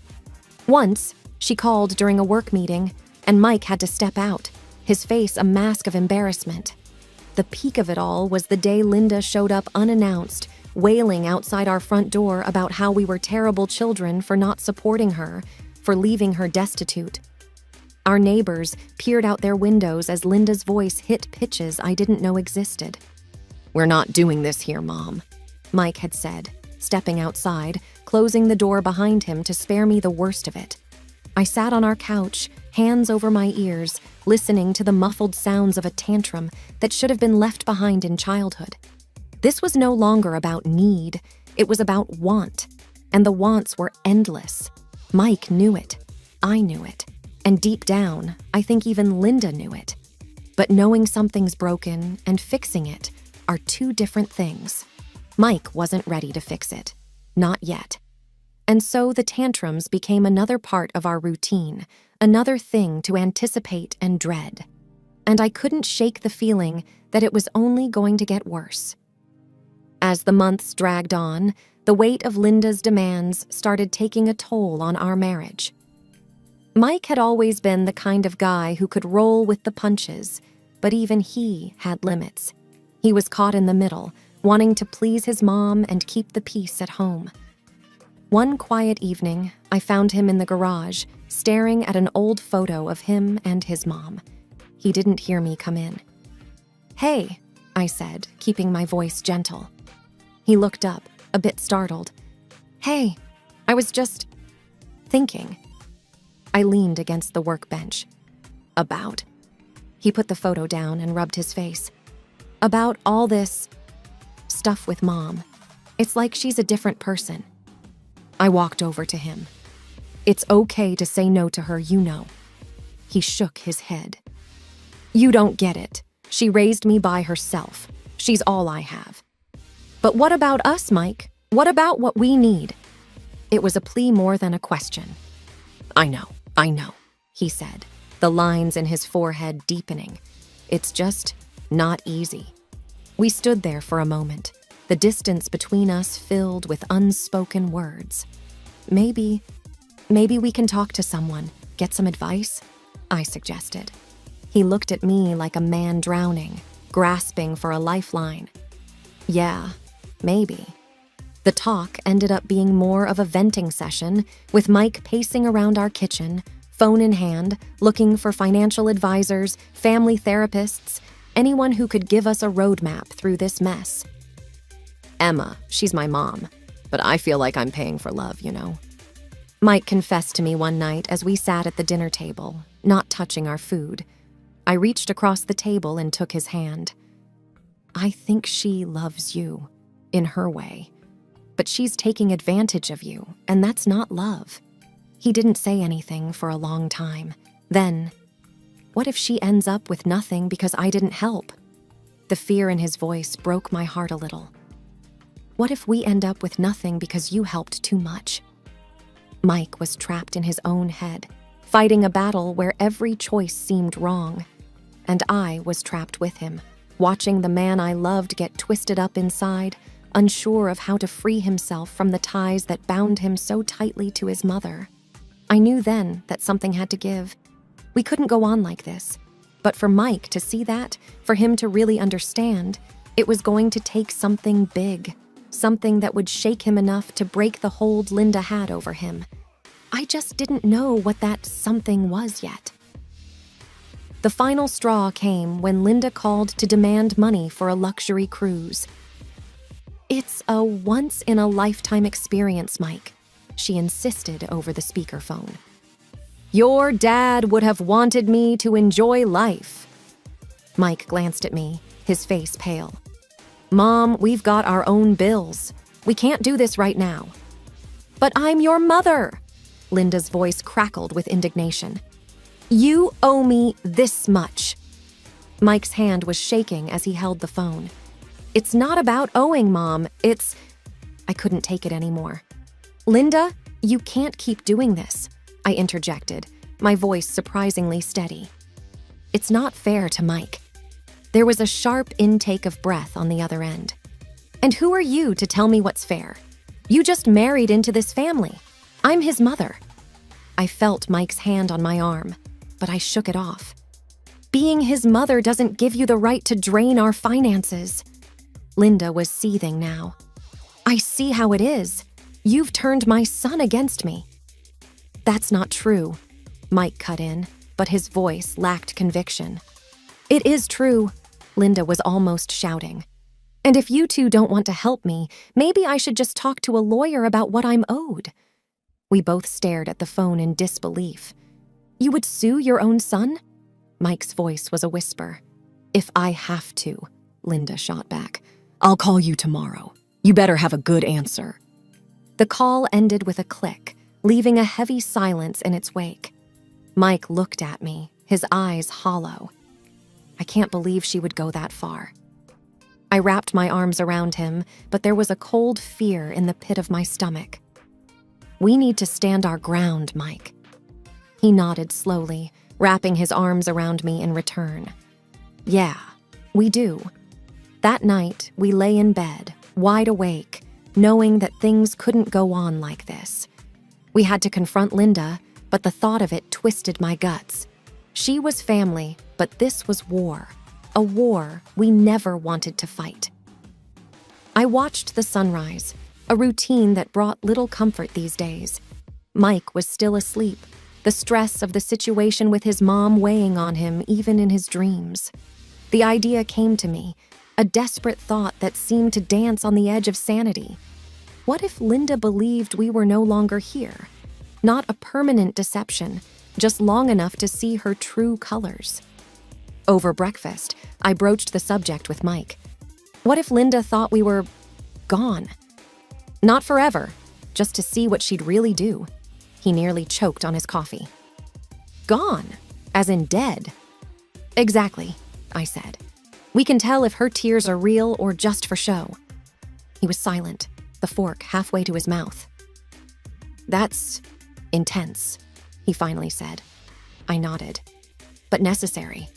[SPEAKER 3] Once, she called during a work meeting, and Mike had to step out, his face a mask of embarrassment. The peak of it all was the day Linda showed up unannounced, wailing outside our front door about how we were terrible children for not supporting her, for leaving her destitute. Our neighbors peered out their windows as Linda's voice hit pitches I didn't know existed. "We're not doing this here, Mom," Mike had said, stepping outside, closing the door behind him to spare me the worst of it. I sat on our couch, hands over my ears, listening to the muffled sounds of a tantrum that should have been left behind in childhood. This was no longer about need, it was about want, and the wants were endless. Mike knew it, I knew it, and deep down, I think even Linda knew it. But knowing something's broken and fixing it are two different things. Mike wasn't ready to fix it, not yet. And so the tantrums became another part of our routine, another thing to anticipate and dread. And I couldn't shake the feeling that it was only going to get worse. As the months dragged on, the weight of Linda's demands started taking a toll on our marriage. Mike had always been the kind of guy who could roll with the punches, but even he had limits. He was caught in the middle, wanting to please his mom and keep the peace at home. One quiet evening, I found him in the garage, staring at an old photo of him and his mom. He didn't hear me come in. "Hey," I said, keeping my voice gentle. He looked up, a bit startled. "Hey, I was just thinking." I leaned against the workbench. "About?" He put the photo down and rubbed his face. "About all this stuff with Mom. It's like she's a different person." I walked over to him. "It's okay to say no to her, you know." He shook his head. "You don't get it. She raised me by herself. She's all I have." "But what about us, Mike? What about what we need?" It was a plea more than a question. I know, he said, the lines in his forehead deepening. "It's just not easy." We stood there for a moment, the distance between us filled with unspoken words. Maybe we can talk to someone, get some advice," I suggested. He looked at me like a man drowning, grasping for a lifeline. Yeah, maybe. The talk ended up being more of a venting session, with Mike pacing around our kitchen, phone in hand, looking for financial advisors, family therapists, anyone who could give us a roadmap through this mess. "Emma, she's my mom, but I feel like I'm paying for love, you know." Mike confessed to me one night as we sat at the dinner table, not touching our food. I reached across the table and took his hand. "I think she loves you, in her way. But she's taking advantage of you, and that's not love." He didn't say anything for a long time. Then, what if she ends up with nothing because I didn't help? The fear in his voice broke my heart a little. What if we end up with nothing because you helped too much? Mike was trapped in his own head, fighting a battle where every choice seemed wrong. And I was trapped with him, watching the man I loved get twisted up inside, unsure of how to free himself from the ties that bound him so tightly to his mother. I knew then that something had to give. We couldn't go on like this. But for Mike to see that, for him to really understand, it was going to take something big, something that would shake him enough to break the hold Linda had over him. I just didn't know what that something was yet. The final straw came when Linda called to demand money for a luxury cruise. "It's a once-in-a-lifetime experience, Mike," she insisted over the speakerphone. "Your dad would have wanted me to enjoy life." Mike glanced at me, his face pale. "Mom, we've got our own bills. We can't do this right now." "But I'm your mother!" Linda's voice crackled with indignation. "You owe me this much." Mike's hand was shaking as he held the phone. "It's not about owing, Mom. It's—" I couldn't take it anymore. "Linda, you can't keep doing this," I interjected, my voice surprisingly steady. "It's not fair to Mike." There was a sharp intake of breath on the other end. "And who are you to tell me what's fair? You just married into this family. I'm his mother." I felt Mike's hand on my arm, but I shook it off. "Being his mother doesn't give you the right to drain our finances." Linda was seething now. "I see how it is. You've turned my son against me." "That's not true," Mike cut in, but his voice lacked conviction. "It is true," Linda was almost shouting. "And if you two don't want to help me, maybe I should just talk to a lawyer about what I'm owed." We both stared at the phone in disbelief. "You would sue your own son?" Mike's voice was a whisper. "If I have to," Linda shot back. "I'll call you tomorrow. You better have a good answer." The call ended with a click, leaving a heavy silence in its wake. Mike looked at me, his eyes hollow. I can't believe she would go that far. I wrapped my arms around him, but there was a cold fear in the pit of my stomach. "We need to stand our ground, Mike." He nodded slowly, wrapping his arms around me in return. "Yeah, we do." That night, we lay in bed, wide awake, knowing that things couldn't go on like this. We had to confront Linda, but the thought of it twisted my guts. She was family, but this was war. A war we never wanted to fight. I watched the sunrise, a routine that brought little comfort these days. Mike was still asleep, the stress of the situation with his mom weighing on him even in his dreams. The idea came to me, a desperate thought that seemed to dance on the edge of sanity. What if Linda believed we were no longer here? Not a permanent deception, just long enough to see her true colors. Over breakfast, I broached the subject with Mike. What if Linda thought we were gone? Not forever, just to see what she'd really do. He nearly choked on his coffee. Gone, as in dead. Exactly, I said. We can tell if her tears are real or just for show. He was silent, the fork halfway to his mouth. That's intense, he finally said. I nodded. But necessary.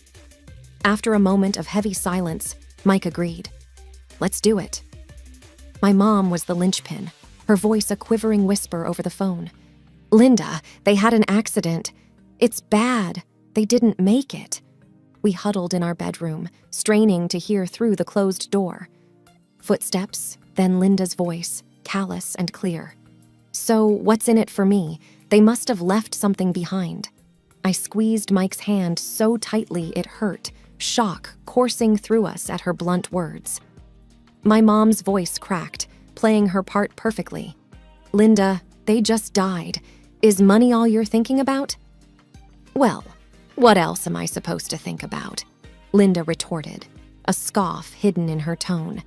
[SPEAKER 3] After a moment of heavy silence, Mike agreed. Let's do it. My mom was the linchpin, her voice a quivering whisper over the phone. Linda, they had an accident. It's bad. They didn't make it. We huddled in our bedroom, straining to hear through the closed door. Footsteps, then Linda's voice, callous and clear. So, what's in it for me? They must have left something behind. I squeezed Mike's hand so tightly it hurt, shock coursing through us at her blunt words. My mom's voice cracked, playing her part perfectly. Linda, they just died. Is money all you're thinking about? Well, what else am I supposed to think about? Linda retorted, a scoff hidden in her tone.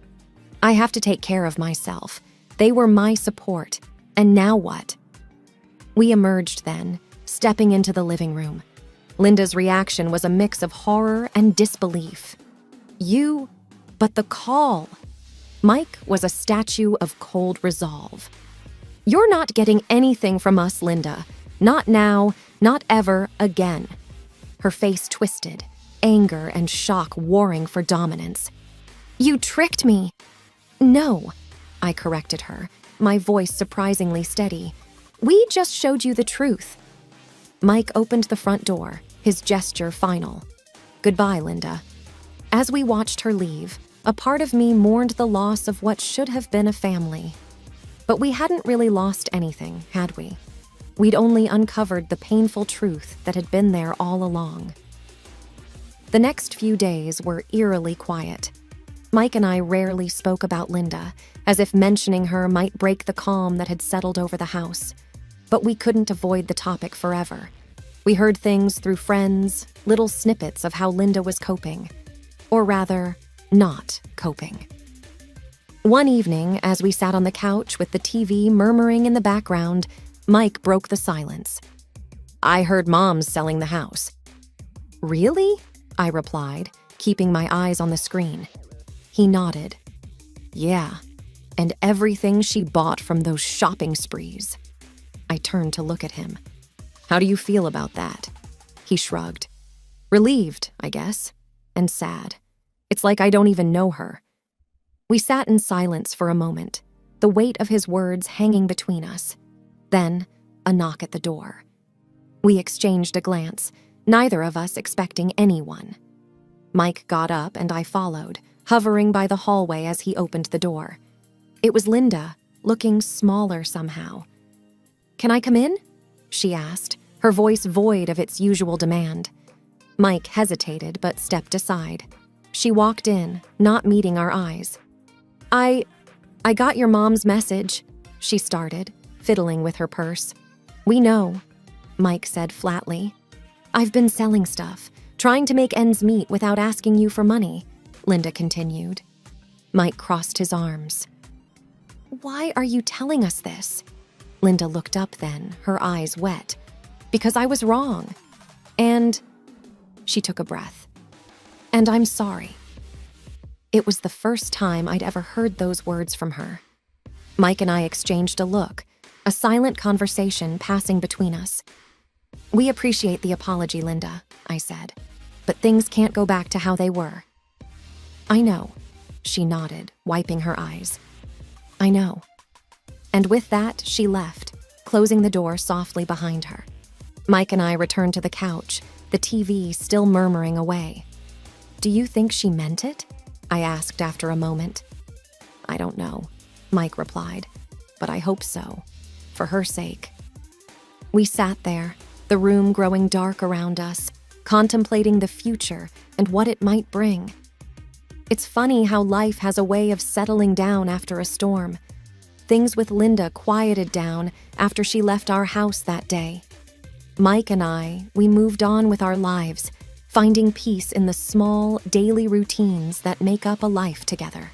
[SPEAKER 3] I have to take care of myself. They were my support. And now what? We emerged then, stepping into the living room. Linda's reaction was a mix of horror and disbelief. But the call. Mike was a statue of cold resolve. You're not getting anything from us, Linda. Not now, not ever again. Her face twisted, anger and shock warring for dominance. You tricked me. No, I corrected her, my voice surprisingly steady. We just showed you the truth. Mike opened the front door, his gesture final. Goodbye, Linda. As we watched her leave, a part of me mourned the loss of what should have been a family. But we hadn't really lost anything, had we? We'd only uncovered the painful truth that had been there all along. The next few days were eerily quiet. Mike and I rarely spoke about Linda, as if mentioning her might break the calm that had settled over the house. But we couldn't avoid the topic forever. We heard things through friends, little snippets of how Linda was coping. Or rather, not coping. One evening, as we sat on the couch with the TV murmuring in the background, Mike broke the silence. I heard Mom's selling the house. Really? I replied, keeping my eyes on the screen. He nodded. Yeah, and everything she bought from those shopping sprees. I turned to look at him. How do you feel about that? He shrugged. Relieved, I guess, and sad. It's like I don't even know her. We sat in silence for a moment, the weight of his words hanging between us. Then, a knock at the door. We exchanged a glance, neither of us expecting anyone. Mike got up and I followed, hovering by the hallway as he opened the door. It was Linda, looking smaller somehow. Can I come in? She asked, her voice void of its usual demand. Mike hesitated but stepped aside. She walked in, not meeting our eyes. I got your mom's message, she started, fiddling with her purse. We know, Mike said flatly. I've been selling stuff, trying to make ends meet without asking you for money, Linda continued. Mike crossed his arms. Why are you telling us this? Linda looked up then, her eyes wet. Because I was wrong. And she took a breath. And I'm sorry. It was the first time I'd ever heard those words from her. Mike and I exchanged a look, a silent conversation passing between us. We appreciate the apology, Linda, I said, but things can't go back to how they were. I know, she nodded, wiping her eyes. I know. And with that, she left, closing the door softly behind her. Mike and I returned to the couch, the TV still murmuring away. Do you think she meant it? I asked after a moment. I don't know, Mike replied, but I hope so, for her sake. We sat there, the room growing dark around us, contemplating the future and what it might bring. It's funny how life has a way of settling down after a storm. Things with Linda quieted down after she left our house that day. Mike and we moved on with our lives, finding peace in the small, daily routines that make up a life together.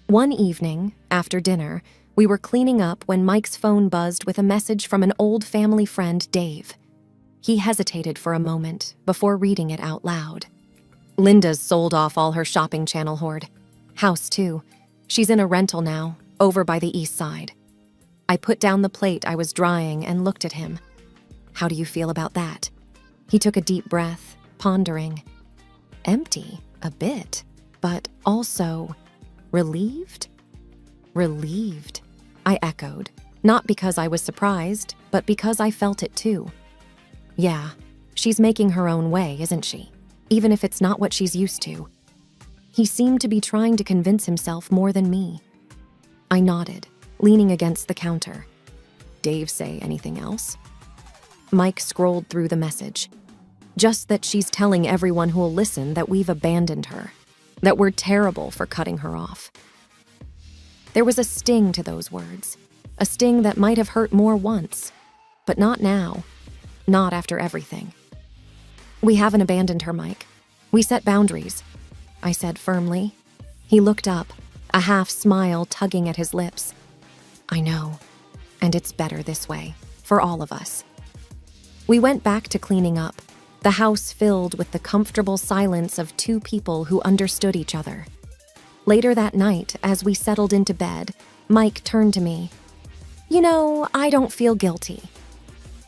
[SPEAKER 3] One evening, after dinner, we were cleaning up when Mike's phone buzzed with a message from an old family friend, Dave. He hesitated for a moment before reading it out loud. Linda's sold off all her shopping channel hoard. House, too. She's in a rental now, over by the east side. I put down the plate I was drying and looked at him. How do you feel about that? He took a deep breath, pondering. Empty, a bit, but also relieved? Relieved, I echoed, not because I was surprised, but because I felt it too. Yeah, she's making her own way, isn't she? Even if it's not what she's used to. He seemed to be trying to convince himself more than me. I nodded, leaning against the counter. Dave say anything else? Mike scrolled through the message. Just that she's telling everyone who'll listen that we've abandoned her, that we're terrible for cutting her off. There was a sting to those words, a sting that might have hurt more once, but not now, not after everything. We haven't abandoned her, Mike. We set boundaries, I said firmly. He looked up, a half smile tugging at his lips. I know, and it's better this way, for all of us. We went back to cleaning up, the house filled with the comfortable silence of two people who understood each other. Later that night, as we settled into bed, Mike turned to me. You know, I don't feel guilty.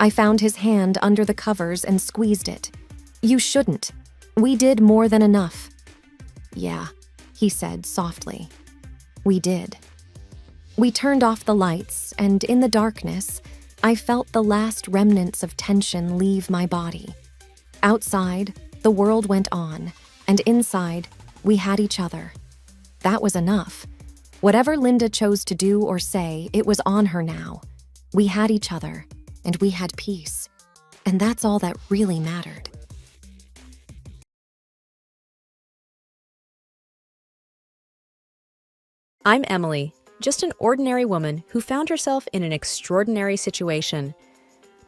[SPEAKER 3] I found his hand under the covers and squeezed it. You shouldn't. We did more than enough. Yeah, he said softly. We did. We turned off the lights, and in the darkness, I felt the last remnants of tension leave my body. Outside, the world went on, and inside, we had each other. That was enough. Whatever Linda chose to do or say, it was on her now. We had each other, and we had peace. And that's all that really mattered.
[SPEAKER 2] I'm Emily, just an ordinary woman who found herself in an extraordinary situation.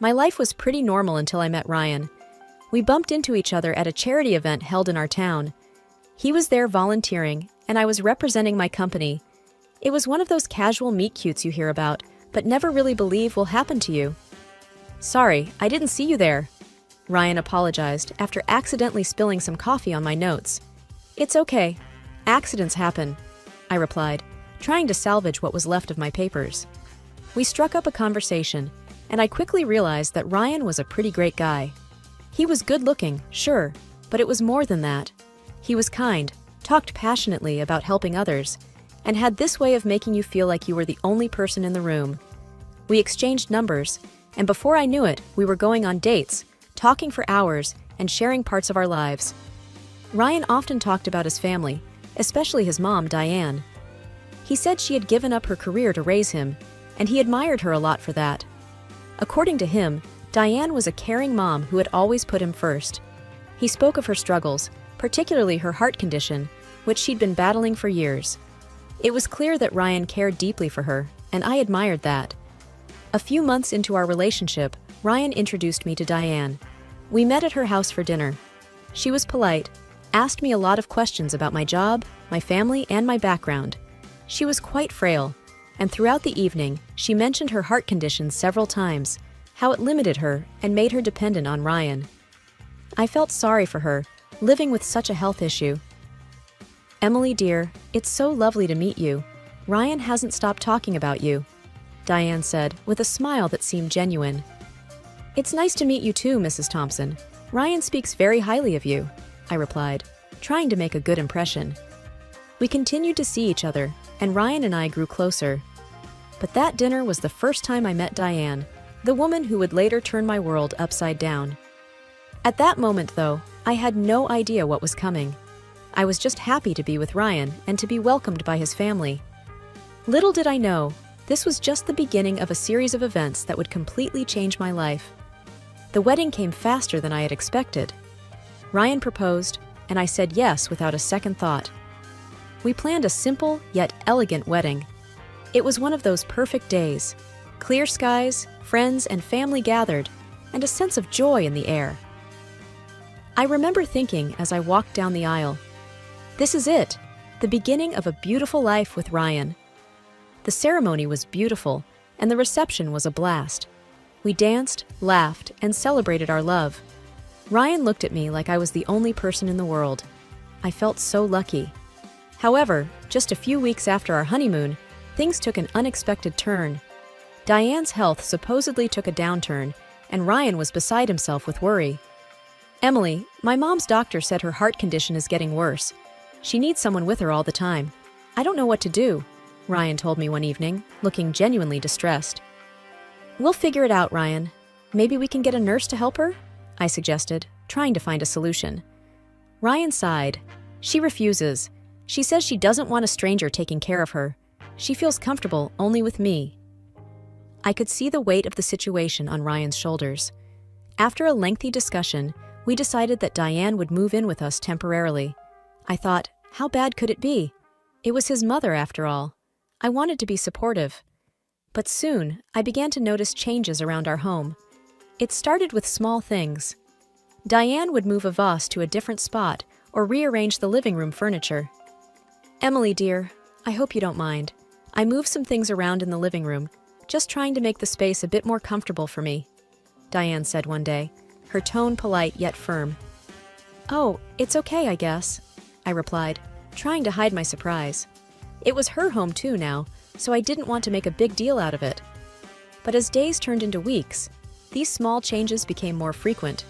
[SPEAKER 2] My life was pretty normal until I met Ryan. We bumped into each other at a charity event held in our town. He was there volunteering, and I was representing my company. It was one of those casual meet-cutes you hear about, but never really believe will happen to you. Sorry, I didn't see you there. Ryan apologized after accidentally spilling some coffee on my notes. It's okay. Accidents happen, I replied, trying to salvage what was left of my papers. We struck up a conversation, and I quickly realized that Ryan was a pretty great guy. He was good-looking, sure, but it was more than that. He was kind, talked passionately about helping others, and had this way of making you feel like you were the only person in the room. We exchanged numbers, and before I knew it, we were going on dates, talking for hours, and sharing parts of our lives. Ryan often talked about his family, especially his mom, Diane. He said she had given up her career to raise him, and he admired her a lot for that. According to him, Diane was a caring mom who had always put him first. He spoke of her struggles, particularly her heart condition, which she'd been battling for years. It was clear that Ryan cared deeply for her, and I admired that. A few months into our relationship, Ryan introduced me to Diane. We met at her house for dinner. She was polite, asked me a lot of questions about my job, my family, and my background. She was quite frail, and throughout the evening, she mentioned her heart condition several times, how it limited her and made her dependent on Ryan. I felt sorry for her, living with such a health issue. Emily, dear, it's so lovely to meet you. Ryan hasn't stopped talking about you, Diane said with a smile that seemed genuine. It's nice to meet you too, Mrs. Thompson. Ryan speaks very highly of you, I replied, trying to make a good impression. We continued to see each other, and Ryan and I grew closer. But that dinner was the first time I met Diane, the woman who would later turn my world upside down. At that moment, though, I had no idea what was coming. I was just happy to be with Ryan and to be welcomed by his family. Little did I know, this was just the beginning of a series of events that would completely change my life. The wedding came faster than I had expected. Ryan proposed, and I said yes without a second thought. We planned a simple yet elegant wedding. It was one of those perfect days. Clear skies, friends and family gathered, and a sense of joy in the air. I remember thinking as I walked down the aisle, this is it, the beginning of a beautiful life with Ryan. The ceremony was beautiful, and the reception was a blast. We danced, laughed, and celebrated our love. Ryan looked at me like I was the only person in the world. I felt so lucky. However, just a few weeks after our honeymoon, things took an unexpected turn. Diane's health supposedly took a downturn, and Ryan was beside himself with worry. Emily, my mom's doctor said her heart condition is getting worse. She needs someone with her all the time. I don't know what to do, Ryan told me one evening, looking genuinely distressed. We'll figure it out, Ryan. Maybe we can get a nurse to help her? I suggested, trying to find a solution. Ryan sighed. She refuses. She says she doesn't want a stranger taking care of her. She feels comfortable only with me. I could see the weight of the situation on Ryan's shoulders. After a lengthy discussion, we decided that Diane would move in with us temporarily. I thought, how bad could it be? It was his mother, after all. I wanted to be supportive. But soon, I began to notice changes around our home. It started with small things. Diane would move a vase to a different spot or rearrange the living room furniture. Emily, dear, I hope you don't mind. I moved some things around in the living room, just trying to make the space a bit more comfortable for me, Diane said one day, her tone polite yet firm. Oh, it's okay, I guess, I replied, trying to hide my surprise. It was her home too now, so I didn't want to make a big deal out of it. But as days turned into weeks, these small changes became more frequent.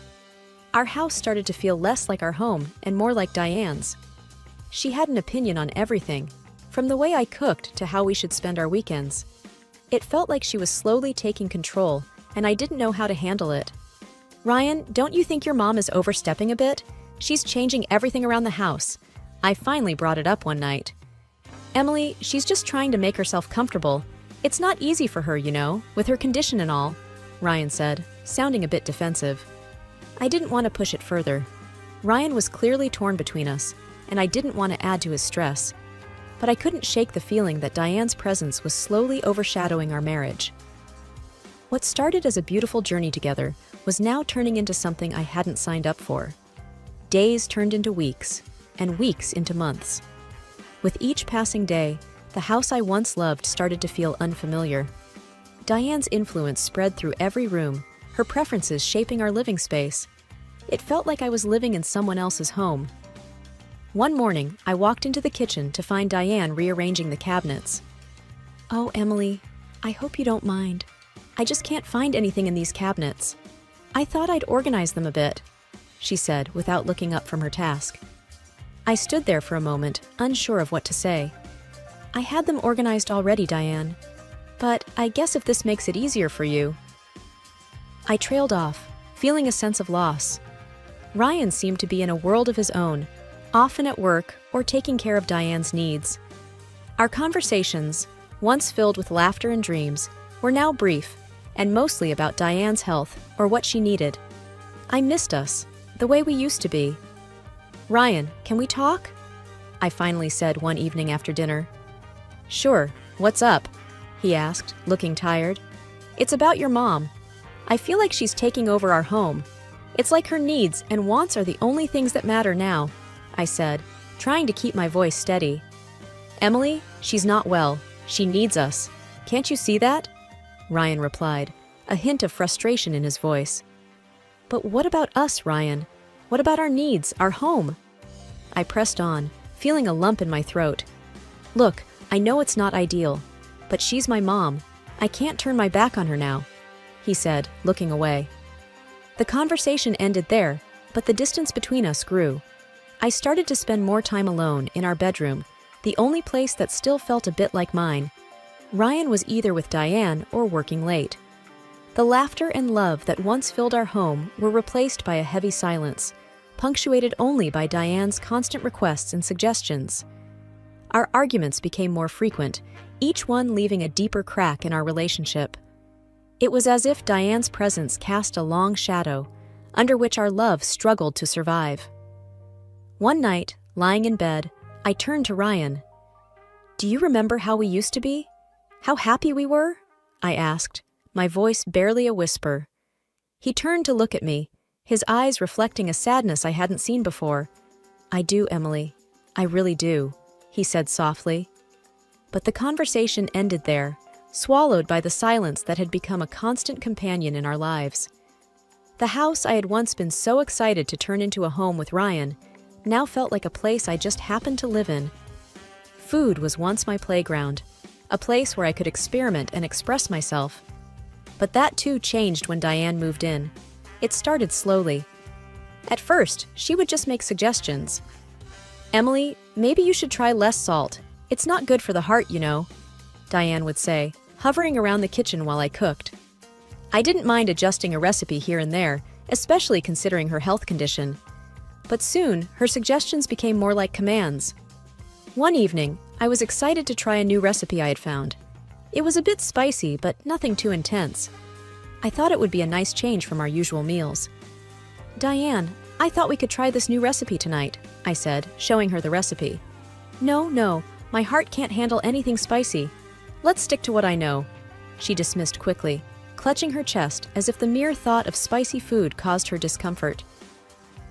[SPEAKER 2] Our house started to feel less like our home and more like Diane's. She had an opinion on everything, from the way I cooked to how we should spend our weekends. It felt like she was slowly taking control, and I didn't know how to handle it. Ryan, don't you think your mom is overstepping a bit? She's changing everything around the house. I finally brought it up one night. Emily, she's just trying to make herself comfortable. It's not easy for her, you know, with her condition and all, Ryan said, sounding a bit defensive. I didn't want to push it further. Ryan was clearly torn between us, and I didn't want to add to his stress. But I couldn't shake the feeling that Diane's presence was slowly overshadowing our marriage. What started as a beautiful journey together was now turning into something I hadn't signed up for. Days turned into weeks, and weeks into months. With each passing day, the house I once loved started to feel unfamiliar. Diane's influence spread through every room, her preferences shaping our living space. It felt like I was living in someone else's home. One morning, I walked into the kitchen to find Diane rearranging the cabinets. Oh, Emily, I hope you don't mind. I just can't find anything in these cabinets. I thought I'd organize them a bit, she said without looking up from her task. I stood there for a moment, unsure of what to say. I had them organized already, Diane. But I guess if this makes it easier for you. I trailed off, feeling a sense of loss. Ryan seemed to be in a world of his own, often at work or taking care of Diane's needs. Our conversations, once filled with laughter and dreams, were now brief and mostly about Diane's health or what she needed. I missed us, the way we used to be. Ryan, can we talk? I finally said one evening after dinner. Sure, what's up? He asked, looking tired. It's about your mom. I feel like she's taking over our home. It's like her needs and wants are the only things that matter now, I said, trying to keep my voice steady. Emily, she's not well. She needs us. Can't you see that? Ryan replied, a hint of frustration in his voice. But what about us, Ryan? What about our needs, our home? I pressed on, feeling a lump in my throat. Look, I know it's not ideal, but she's my mom. I can't turn my back on her now, he said, looking away. The conversation ended there, but the distance between us grew. I started to spend more time alone in our bedroom, the only place that still felt a bit like mine. Ryan was either with Diane or working late. The laughter and love that once filled our home were replaced by a heavy silence, punctuated only by Diane's constant requests and suggestions. Our arguments became more frequent, each one leaving a deeper crack in our relationship. It was as if Diane's presence cast a long shadow, under which our love struggled to survive. One night, lying in bed, I turned to Ryan. "Do you remember how we used to be? How happy we were?" I asked, my voice barely a whisper. He turned to look at me, his eyes reflecting a sadness I hadn't seen before. "I do, Emily. I really do," he said softly. But the conversation ended there, swallowed by the silence that had become a constant companion in our lives. The house I had once been so excited to turn into a home with Ryan now felt like a place I just happened to live in. Food was once my playground, a place where I could experiment and express myself. But that too changed when Diane moved in. It started slowly. At first, she would just make suggestions. "Emily, maybe you should try less salt. It's not good for the heart, you know," Diane would say, hovering around the kitchen while I cooked. I didn't mind adjusting a recipe here and there, especially considering her health condition. But soon, her suggestions became more like commands. One evening, I was excited to try a new recipe I had found. It was a bit spicy, but nothing too intense. I thought it would be a nice change from our usual meals. "Diane, I thought we could try this new recipe tonight," I said, showing her the recipe. No, my heart can't handle anything spicy. Let's stick to what I know," she dismissed quickly, clutching her chest as if the mere thought of spicy food caused her discomfort.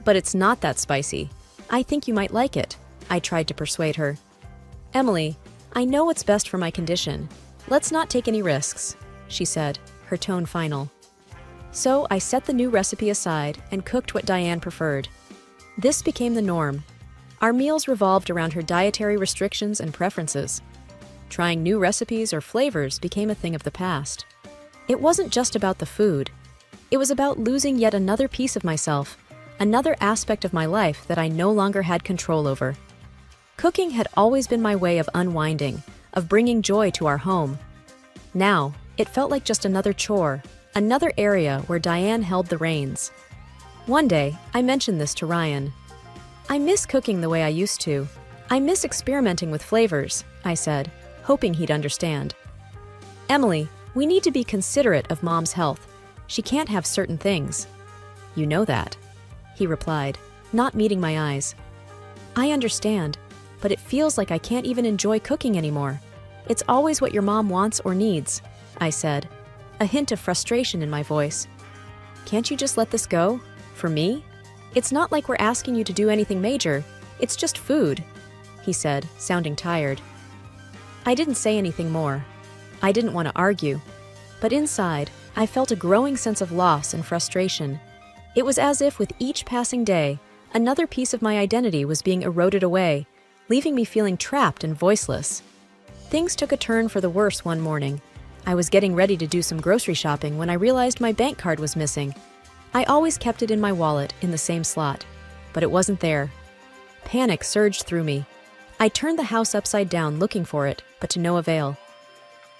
[SPEAKER 2] "But it's not that spicy. I think you might like it," I tried to persuade her. "Emily, I know what's best for my condition. Let's not take any risks," she said, her tone final. So I set the new recipe aside and cooked what Diane preferred. This became the norm. Our meals revolved around her dietary restrictions and preferences. Trying new recipes or flavors became a thing of the past. It wasn't just about the food. It was about losing yet another piece of myself, another aspect of my life that I no longer had control over. Cooking had always been my way of unwinding, of bringing joy to our home. Now, it felt like just another chore, another area where Diane held the reins. One day, I mentioned this to Ryan. "I miss cooking the way I used to. I miss experimenting with flavors," I said, hoping he'd understand. "Emily, we need to be considerate of Mom's health. She can't have certain things." "You know that," he replied, not meeting my eyes. "I understand, but it feels like I can't even enjoy cooking anymore. It's always what your mom wants or needs," I said, a hint of frustration in my voice. "Can't you just let this go? For me? It's not like we're asking you to do anything major. It's just food," he said, sounding tired. I didn't say anything more. I didn't want to argue. But inside, I felt a growing sense of loss and frustration. It was as if with each passing day, another piece of my identity was being eroded away, leaving me feeling trapped and voiceless. Things took a turn for the worse one morning. I was getting ready to do some grocery shopping when I realized my bank card was missing. I always kept it in my wallet in the same slot, but it wasn't there. Panic surged through me. I turned the house upside down looking for it, but to no avail.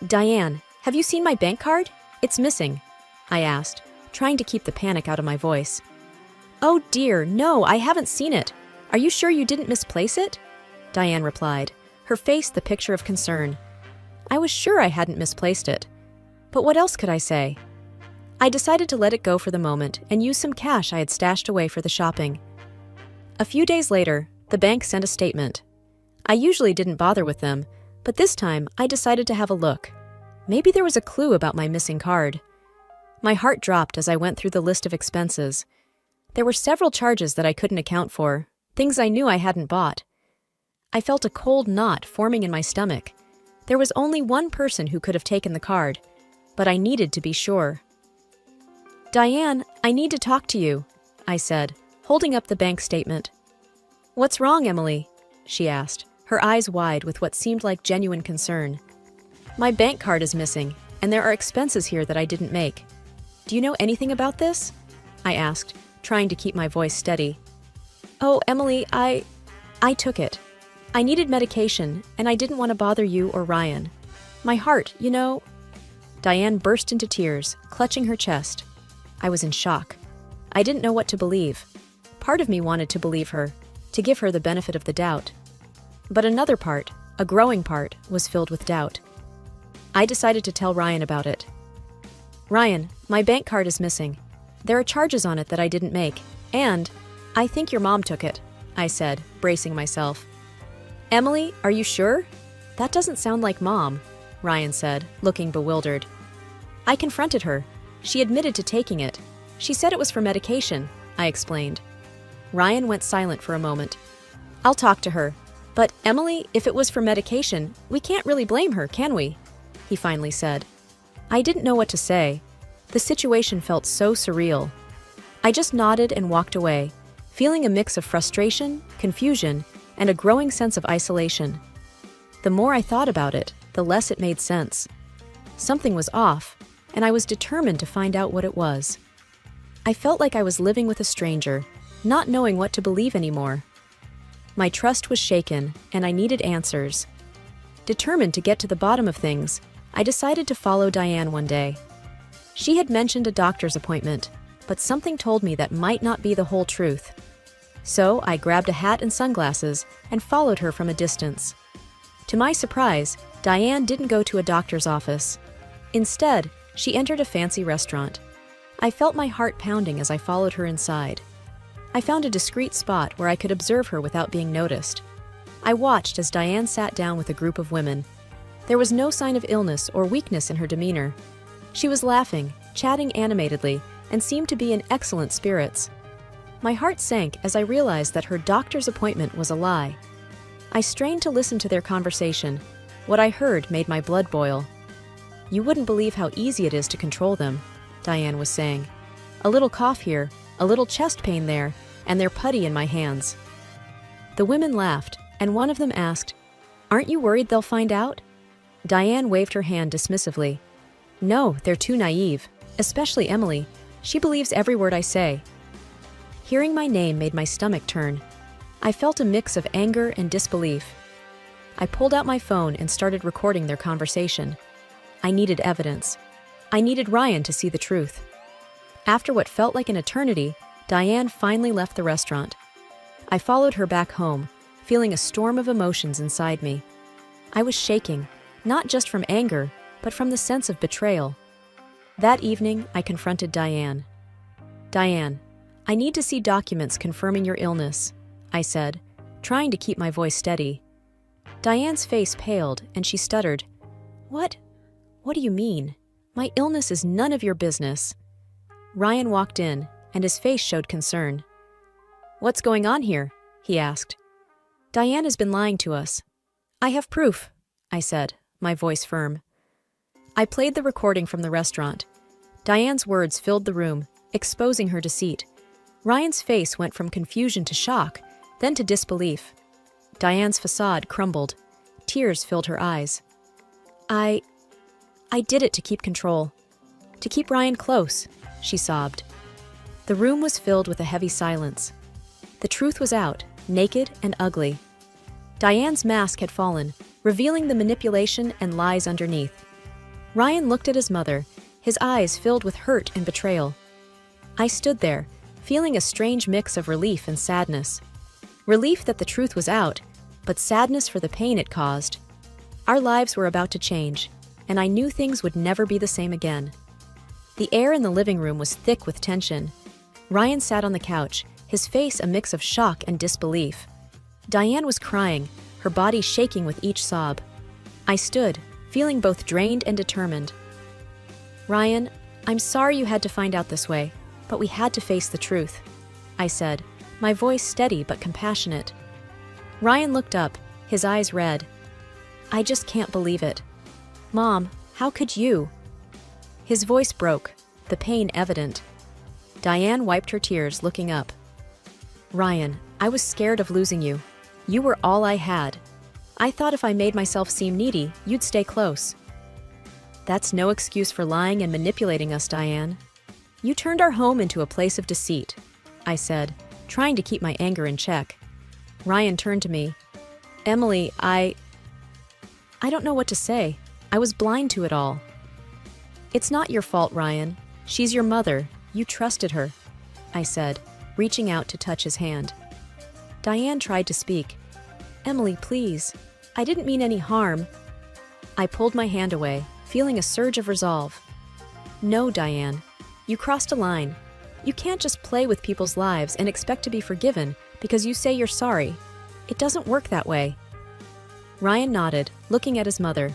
[SPEAKER 2] "Diane, have you seen my bank card? It's missing," I asked, trying to keep the panic out of my voice. "Oh dear, no, I haven't seen it. Are you sure you didn't misplace it?" Diane replied, her face the picture of concern. I was sure I hadn't misplaced it. But what else could I say? I decided to let it go for the moment and use some cash I had stashed away for the shopping. A few days later, the bank sent a statement. I usually didn't bother with them, but this time I decided to have a look. Maybe there was a clue about my missing card. My heart dropped as I went through the list of expenses. There were several charges that I couldn't account for, things I knew I hadn't bought. I felt a cold knot forming in my stomach. There was only one person who could have taken the card, but I needed to be sure. "Diane, I need to talk to you," I said, holding up the bank statement. "What's wrong, Emily?" she asked, her eyes wide with what seemed like genuine concern. "My bank card is missing, and there are expenses here that I didn't make. Do you know anything about this?" I asked, trying to keep my voice steady. "Oh, Emily, I took it. I needed medication, and I didn't want to bother you or Ryan. My heart, you know..." Diane burst into tears, clutching her chest. I was in shock. I didn't know what to believe. Part of me wanted to believe her, to give her the benefit of the doubt. But another part, a growing part, was filled with doubt. I decided to tell Ryan about it. "Ryan, my bank card is missing. There are charges on it that I didn't make, and I think your mom took it," I said, bracing myself. "Emily, are you sure? That doesn't sound like Mom," Ryan said, looking bewildered. I confronted her. She admitted to taking it. She said it was for medication, I explained. Ryan went silent for a moment. "I'll talk to her. But Emily, if it was for medication, we can't really blame her, can we?" he finally said. I didn't know what to say. The situation felt so surreal. I just nodded and walked away, feeling a mix of frustration, confusion, and a growing sense of isolation. The more I thought about it, the less it made sense. Something was off, and I was determined to find out what it was. I felt like I was living with a stranger, not knowing what to believe anymore. My trust was shaken, and I needed answers. Determined to get to the bottom of things, I decided to follow Diane one day. She had mentioned a doctor's appointment, but something told me that might not be the whole truth. So I grabbed a hat and sunglasses and followed her from a distance. To my surprise, Diane didn't go to a doctor's office. Instead, she entered a fancy restaurant. I felt my heart pounding as I followed her inside. I found a discreet spot where I could observe her without being noticed. I watched as Diane sat down with a group of women. There was no sign of illness or weakness in her demeanor. She was laughing, chatting animatedly, and seemed to be in excellent spirits. My heart sank as I realized that her doctor's appointment was a lie. I strained to listen to their conversation. What I heard made my blood boil. "You wouldn't believe how easy it is to control them," Diane was saying. "A little cough here, a little chest pain there, and they're putty in my hands." The women laughed, and one of them asked, "Aren't you worried they'll find out?" Diane waved her hand dismissively. "No, they're too naive, especially Emily. She believes every word I say." Hearing my name made my stomach turn. I felt a mix of anger and disbelief. I pulled out my phone and started recording their conversation. I needed evidence. I needed Ryan to see the truth. After what felt like an eternity, Diane finally left the restaurant. I followed her back home, feeling a storm of emotions inside me. I was shaking, not just from anger, but from the sense of betrayal. That evening, I confronted Diane. "Diane, I need to see documents confirming your illness," I said, trying to keep my voice steady. Diane's face paled, and she stuttered. What do you mean? My illness is none of your business." Ryan walked in, and his face showed concern. "What's going on here?" he asked. "Diane has been lying to us." "I have proof," I said, my voice firm. I played the recording from the restaurant. Diane's words filled the room, exposing her deceit. Ryan's face went from confusion to shock, then to disbelief. Diane's facade crumbled. Tears filled her eyes. I did it to keep control. To keep Ryan close," she sobbed. The room was filled with a heavy silence. The truth was out, naked and ugly. Diane's mask had fallen, revealing the manipulation and lies underneath. Ryan looked at his mother, his eyes filled with hurt and betrayal. I stood there, feeling a strange mix of relief and sadness. Relief that the truth was out, but sadness for the pain it caused. Our lives were about to change, and I knew things would never be the same again. The air in the living room was thick with tension. Ryan sat on the couch, his face a mix of shock and disbelief. Diane was crying, her body shaking with each sob. I stood, feeling both drained and determined. "Ryan, I'm sorry you had to find out this way, but we had to face the truth," I said, my voice steady but compassionate. Ryan looked up, his eyes red. "I just can't believe it. Mom, how could you?" His voice broke, the pain evident. Diane wiped her tears, looking up. "Ryan, I was scared of losing you. You were all I had. I thought if I made myself seem needy, you'd stay close." "That's no excuse for lying and manipulating us, Diane. You turned our home into a place of deceit," I said, trying to keep my anger in check. Ryan turned to me. "Emily, I don't know what to say. I was blind to it all." "It's not your fault, Ryan. She's your mother. You trusted her," I said, reaching out to touch his hand. Diane tried to speak. "Emily, please. I didn't mean any harm. I pulled my hand away, feeling a surge of resolve. No, Diane. You crossed a line. You can't just play with people's lives and expect to be forgiven because you say you're sorry. It doesn't work that way. Ryan nodded, looking at his mother.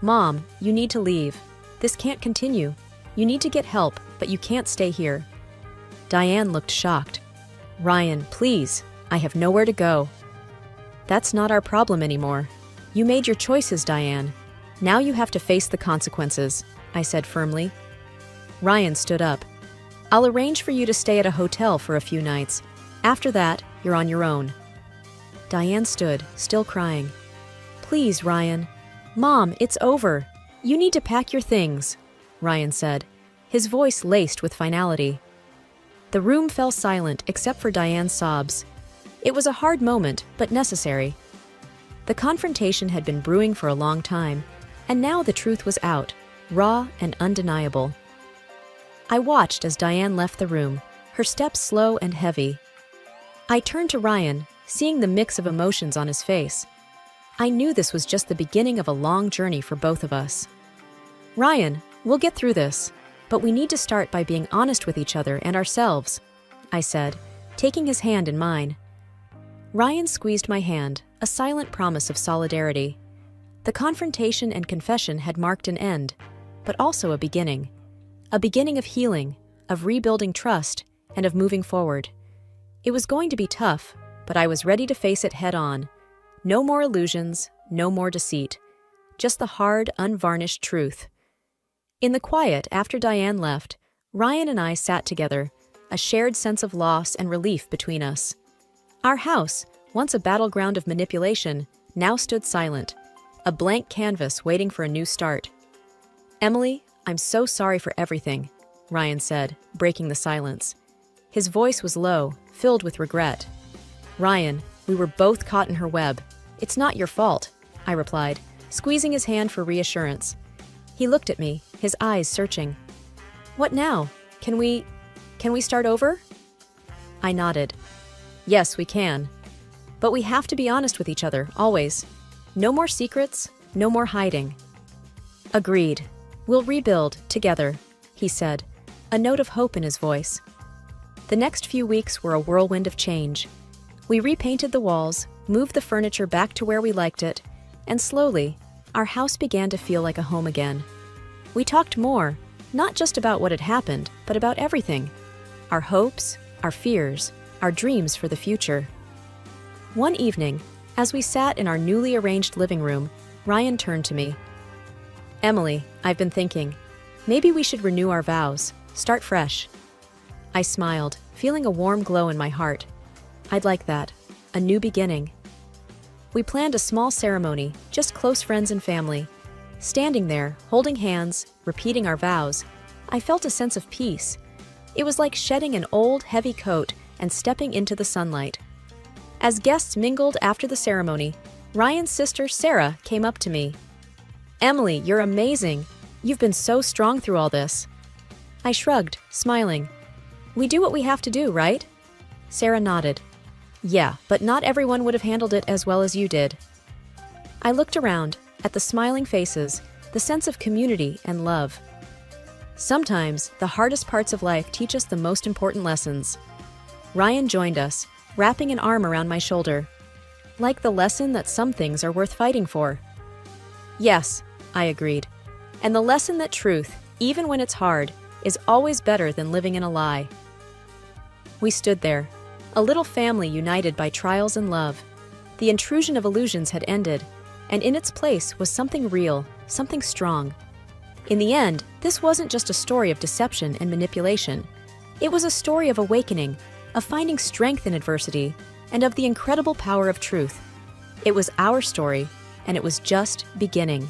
[SPEAKER 2] Mom, you need to leave. This can't continue. You need to get help, but you can't stay here. Diane looked shocked. Ryan, please. I have nowhere to go. That's not our problem anymore. You made your choices, Diane. Now you have to face the consequences, I said firmly. Ryan stood up. I'll arrange for you to stay at a hotel for a few nights. After that, you're on your own. Diane stood, still crying. Please, Ryan. Mom, it's over. You need to pack your things, Ryan said, his voice laced with finality. The room fell silent except for Diane's sobs. It was a hard moment, but necessary. The confrontation had been brewing for a long time, and now the truth was out, raw and undeniable. I watched as Diane left the room, her steps slow and heavy. I turned to Ryan, seeing the mix of emotions on his face. I knew this was just the beginning of a long journey for both of us. Ryan, we'll get through this, but we need to start by being honest with each other and ourselves, I said, taking his hand in mine. Ryan squeezed my hand, a silent promise of solidarity. The confrontation and confession had marked an end, but also a beginning. A beginning of healing, of rebuilding trust, and of moving forward. It was going to be tough, but I was ready to face it head on. No more illusions, no more deceit. Just the hard, unvarnished truth. In the quiet after Diane left, Ryan and I sat together, a shared sense of loss and relief between us. Our house, once a battleground of manipulation, now stood silent, a blank canvas waiting for a new start. Emily, I'm so sorry for everything, Ryan said, breaking the silence. His voice was low, filled with regret. Ryan, we were both caught in her web. It's not your fault, I replied, squeezing his hand for reassurance. He looked at me, his eyes searching. What now? Can we start over? I nodded. Yes, we can. But we have to be honest with each other, always. No more secrets, no more hiding. Agreed. We'll rebuild, together, he said, a note of hope in his voice. The next few weeks were a whirlwind of change. We repainted the walls, moved the furniture back to where we liked it, and slowly, our house began to feel like a home again. We talked more, not just about what had happened, but about everything. Our hopes, our fears, our dreams for the future. One evening, as we sat in our newly arranged living room, Ryan turned to me. Emily, I've been thinking, maybe we should renew our vows, start fresh. I smiled, feeling a warm glow in my heart. I'd like that, a new beginning. We planned a small ceremony, just close friends and family. Standing there, holding hands, repeating our vows, I felt a sense of peace. It was like shedding an old, heavy coat and stepping into the sunlight. As guests mingled after the ceremony, Ryan's sister, Sarah, came up to me. Emily, you're amazing. You've been so strong through all this. I shrugged, smiling. We do what we have to do, right? Sarah nodded. Yeah, but not everyone would have handled it as well as you did. I looked around, at the smiling faces, the sense of community and love. Sometimes, the hardest parts of life teach us the most important lessons. Ryan joined us, wrapping an arm around my shoulder. Like the lesson that some things are worth fighting for. Yes, I agreed. And the lesson that truth, even when it's hard, is always better than living in a lie. We stood there, a little family united by trials and love. The intrusion of illusions had ended, and in its place was something real, something strong. In the end, this wasn't just a story of deception and manipulation. It was a story of awakening, of finding strength in adversity, and of the incredible power of truth. It was our story, and it was just beginning.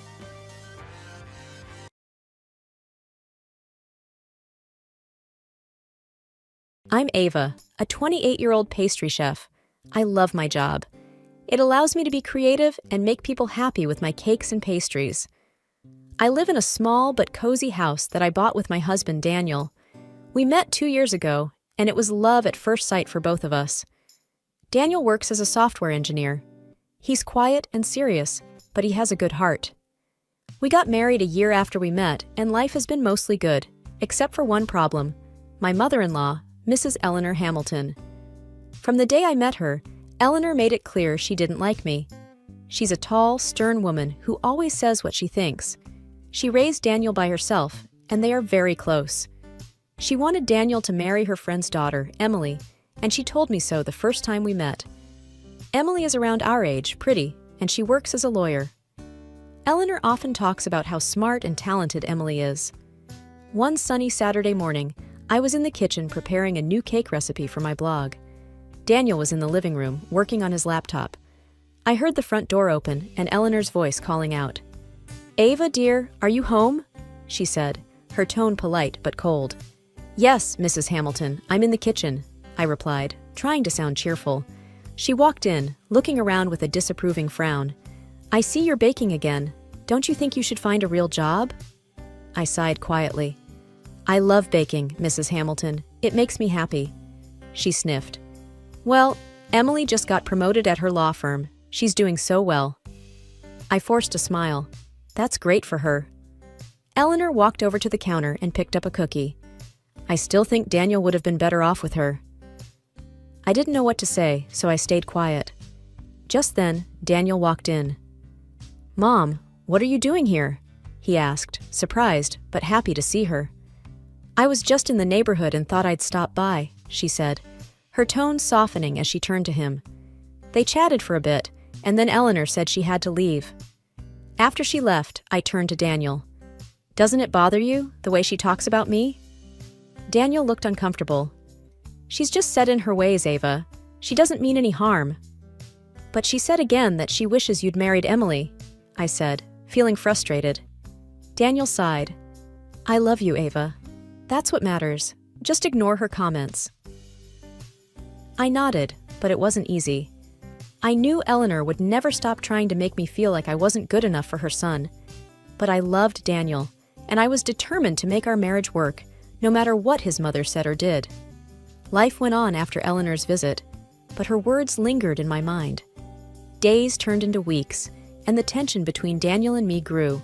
[SPEAKER 2] I'm Ava, a 28-year-old pastry chef. I love my job. It allows me to be creative and make people happy with my cakes and pastries. I live in a small but cozy house that I bought with my husband, Daniel. We met 2 years ago, and it was love at first sight for both of us. Daniel works as a software engineer. He's quiet and serious, but he has a good heart. We got married a year after we met, and life has been mostly good, except for one problem: my mother-in-law, Mrs. Eleanor Hamilton. From the day I met her, Eleanor made it clear she didn't like me. She's a tall, stern woman who always says what she thinks. She raised Daniel by herself, and they are very close. She wanted Daniel to marry her friend's daughter, Emily, and she told me so the first time we met. Emily is around our age, pretty, and she works as a lawyer. Eleanor often talks about how smart and talented Emily is. One sunny Saturday morning, I was in the kitchen preparing a new cake recipe for my blog. Daniel was in the living room, working on his laptop. I heard the front door open and Eleanor's voice calling out. "Ava, dear, are you home?" she said, her tone polite but cold. "Yes, Mrs. Hamilton, I'm in the kitchen," I replied, trying to sound cheerful. She walked in, looking around with a disapproving frown. "I see you're baking again. Don't you think you should find a real job?" I sighed quietly. "I love baking, Mrs. Hamilton. It makes me happy." She sniffed. "Well, Emily just got promoted at her law firm. She's doing so well." I forced a smile. "That's great for her." Eleanor walked over to the counter and picked up a cookie. "I still think Daniel would have been better off with her." I didn't know what to say, so I stayed quiet. Just then, Daniel walked in. "Mom, what are you doing here?" he asked, surprised but happy to see her. "I was just in the neighborhood and thought I'd stop by," she said, her tone softening as she turned to him. They chatted for a bit, and then Eleanor said she had to leave. After she left, I turned to Daniel. "Doesn't it bother you, the way she talks about me?" Daniel looked uncomfortable. "She's just set in her ways, Ava. She doesn't mean any harm." "But she said again that she wishes you'd married Emily," I said, feeling frustrated. Daniel sighed. "I love you, Ava. That's what matters. Just ignore her comments." I nodded, but it wasn't easy. I knew Eleanor would never stop trying to make me feel like I wasn't good enough for her son. But I loved Daniel, and I was determined to make our marriage work, no matter what his mother said or did. Life went on after Eleanor's visit, but her words lingered in my mind. Days turned into weeks, and the tension between Daniel and me grew.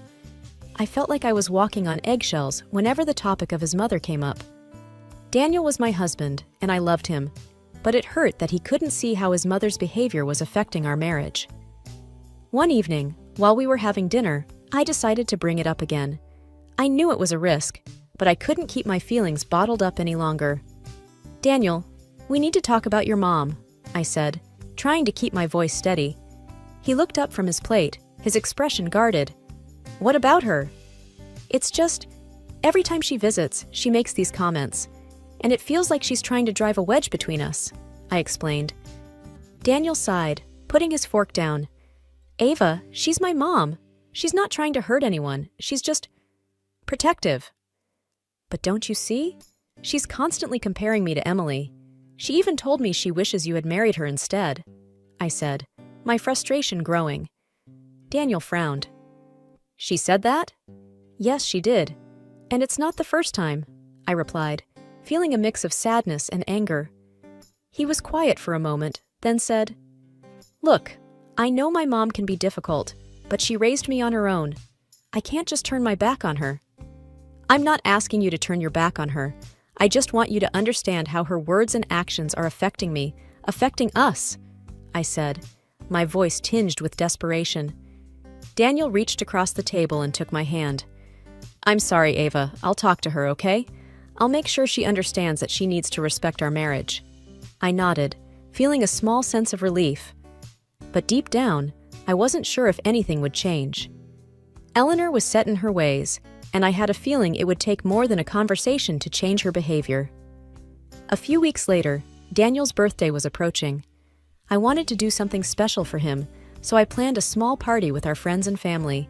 [SPEAKER 2] I felt like I was walking on eggshells whenever the topic of his mother came up. Daniel was my husband, and I loved him, but it hurt that he couldn't see how his mother's behavior was affecting our marriage. One evening, while we were having dinner, I decided to bring it up again. I knew it was a risk, but I couldn't keep my feelings bottled up any longer. "Daniel, we need to talk about your mom," I said, trying to keep my voice steady. He looked up from his plate, his expression guarded. "What about her?" "It's just, every time she visits, she makes these comments, and it feels like she's trying to drive a wedge between us," I explained. Daniel sighed, putting his fork down. "Ava, she's my mom. She's not trying to hurt anyone. She's just protective." "But don't you see? She's constantly comparing me to Emily. She even told me she wishes you had married her instead," I said, my frustration growing. Daniel frowned. "She said that?" "Yes, she did. And it's not the first time," I replied, feeling a mix of sadness and anger. He was quiet for a moment, then said, "Look, I know my mom can be difficult, but she raised me on her own. I can't just turn my back on her." "I'm not asking you to turn your back on her. I just want you to understand how her words and actions are affecting me, affecting us," I said, my voice tinged with desperation. Daniel reached across the table and took my hand. "I'm sorry, Ava. I'll talk to her, okay? I'll make sure she understands that she needs to respect our marriage." I nodded, feeling a small sense of relief. But deep down, I wasn't sure if anything would change. Eleanor was set in her ways, and I had a feeling it would take more than a conversation to change her behavior. A few weeks later, Daniel's birthday was approaching. I wanted to do something special for him, so I planned a small party with our friends and family.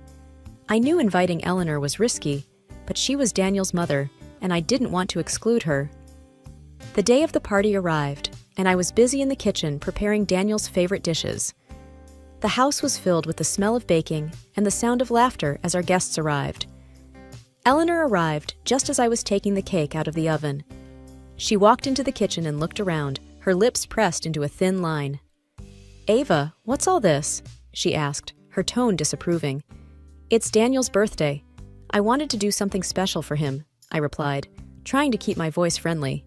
[SPEAKER 2] I knew inviting Eleanor was risky, but she was Daniel's mother, and I didn't want to exclude her. The day of the party arrived, and I was busy in the kitchen preparing Daniel's favorite dishes. The house was filled with the smell of baking and the sound of laughter as our guests arrived. Eleanor arrived just as I was taking the cake out of the oven. She walked into the kitchen and looked around, her lips pressed into a thin line. "Ava, what's all this?" she asked, her tone disapproving. It's Daniel's birthday. I wanted to do something special for him, I replied, trying to keep my voice friendly.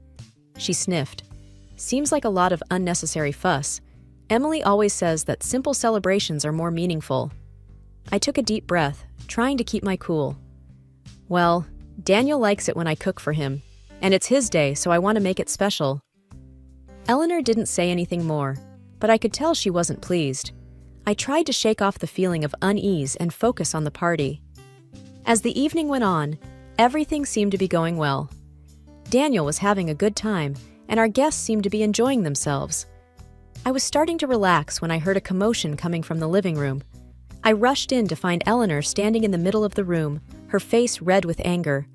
[SPEAKER 2] She sniffed. Seems like a lot of unnecessary fuss. Emily always says that simple celebrations are more meaningful. I took a deep breath, trying to keep my cool. Well, Daniel likes it when I cook for him, and it's his day, so I want to make it special. Eleanor didn't say anything more, but I could tell she wasn't pleased. I tried to shake off the feeling of unease and focus on the party. As the evening went on, everything seemed to be going well. Daniel was having a good time, and our guests seemed to be enjoying themselves. I was starting to relax when I heard a commotion coming from the living room. I rushed in to find Eleanor standing in the middle of the room, her face red with anger.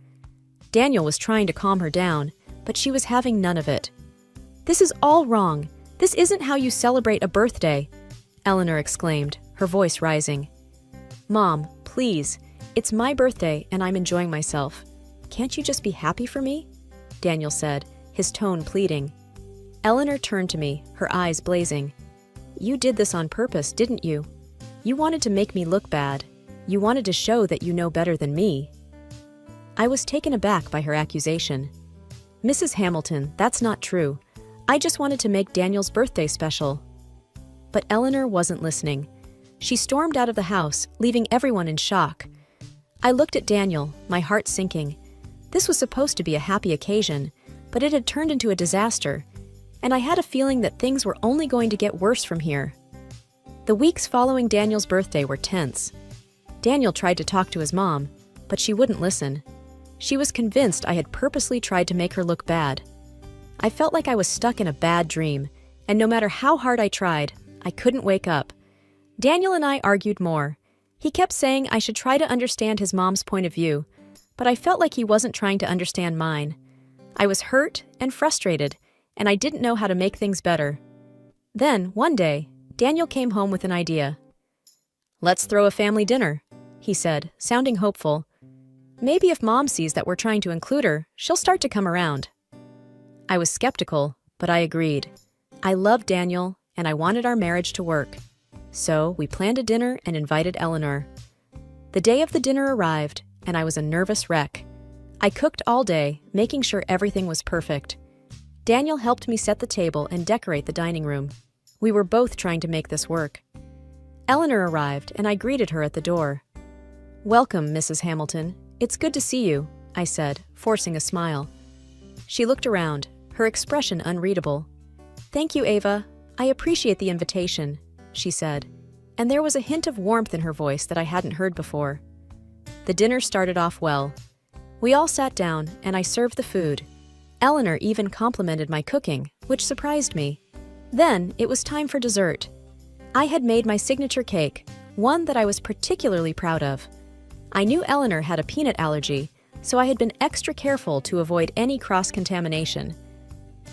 [SPEAKER 2] Daniel was trying to calm her down, but she was having none of it. "This is all wrong. This isn't how you celebrate a birthday," Eleanor exclaimed, her voice rising. "Mom, please. It's my birthday and I'm enjoying myself. Can't you just be happy for me?" Daniel said, his tone pleading. Eleanor turned to me, her eyes blazing. "You did this on purpose, didn't you? You wanted to make me look bad. You wanted to show that you know better than me." I was taken aback by her accusation. "Mrs. Hamilton, that's not true. I just wanted to make Daniel's birthday special." But Eleanor wasn't listening. She stormed out of the house, leaving everyone in shock. I looked at Daniel, my heart sinking. This was supposed to be a happy occasion, but it had turned into a disaster, and I had a feeling that things were only going to get worse from here. The weeks following Daniel's birthday were tense. Daniel tried to talk to his mom, but she wouldn't listen. She was convinced I had purposely tried to make her look bad. I felt like I was stuck in a bad dream, and no matter how hard I tried, I couldn't wake up. Daniel and I argued more. He kept saying I should try to understand his mom's point of view, but I felt like he wasn't trying to understand mine. I was hurt and frustrated, and I didn't know how to make things better. Then, one day, Daniel came home with an idea. "Let's throw a family dinner," he said, sounding hopeful. "Maybe if Mom sees that we're trying to include her, she'll start to come around." I was skeptical, but I agreed. I loved Daniel, and I wanted our marriage to work. So we planned a dinner and invited Eleanor. The day of the dinner arrived, and I was a nervous wreck. I cooked all day, making sure everything was perfect. Daniel helped me set the table and decorate the dining room. We were both trying to make this work. Eleanor arrived, and I greeted her at the door. "Welcome, Mrs. Hamilton. It's good to see you," I said, forcing a smile. She looked around, her expression unreadable. "Thank you, Ava. I appreciate the invitation," she said, and there was a hint of warmth in her voice that I hadn't heard before. The dinner started off well. We all sat down, and I served the food. Eleanor even complimented my cooking, which surprised me. Then it was time for dessert. I had made my signature cake, one that I was particularly proud of. I knew Eleanor had a peanut allergy, so I had been extra careful to avoid any cross-contamination.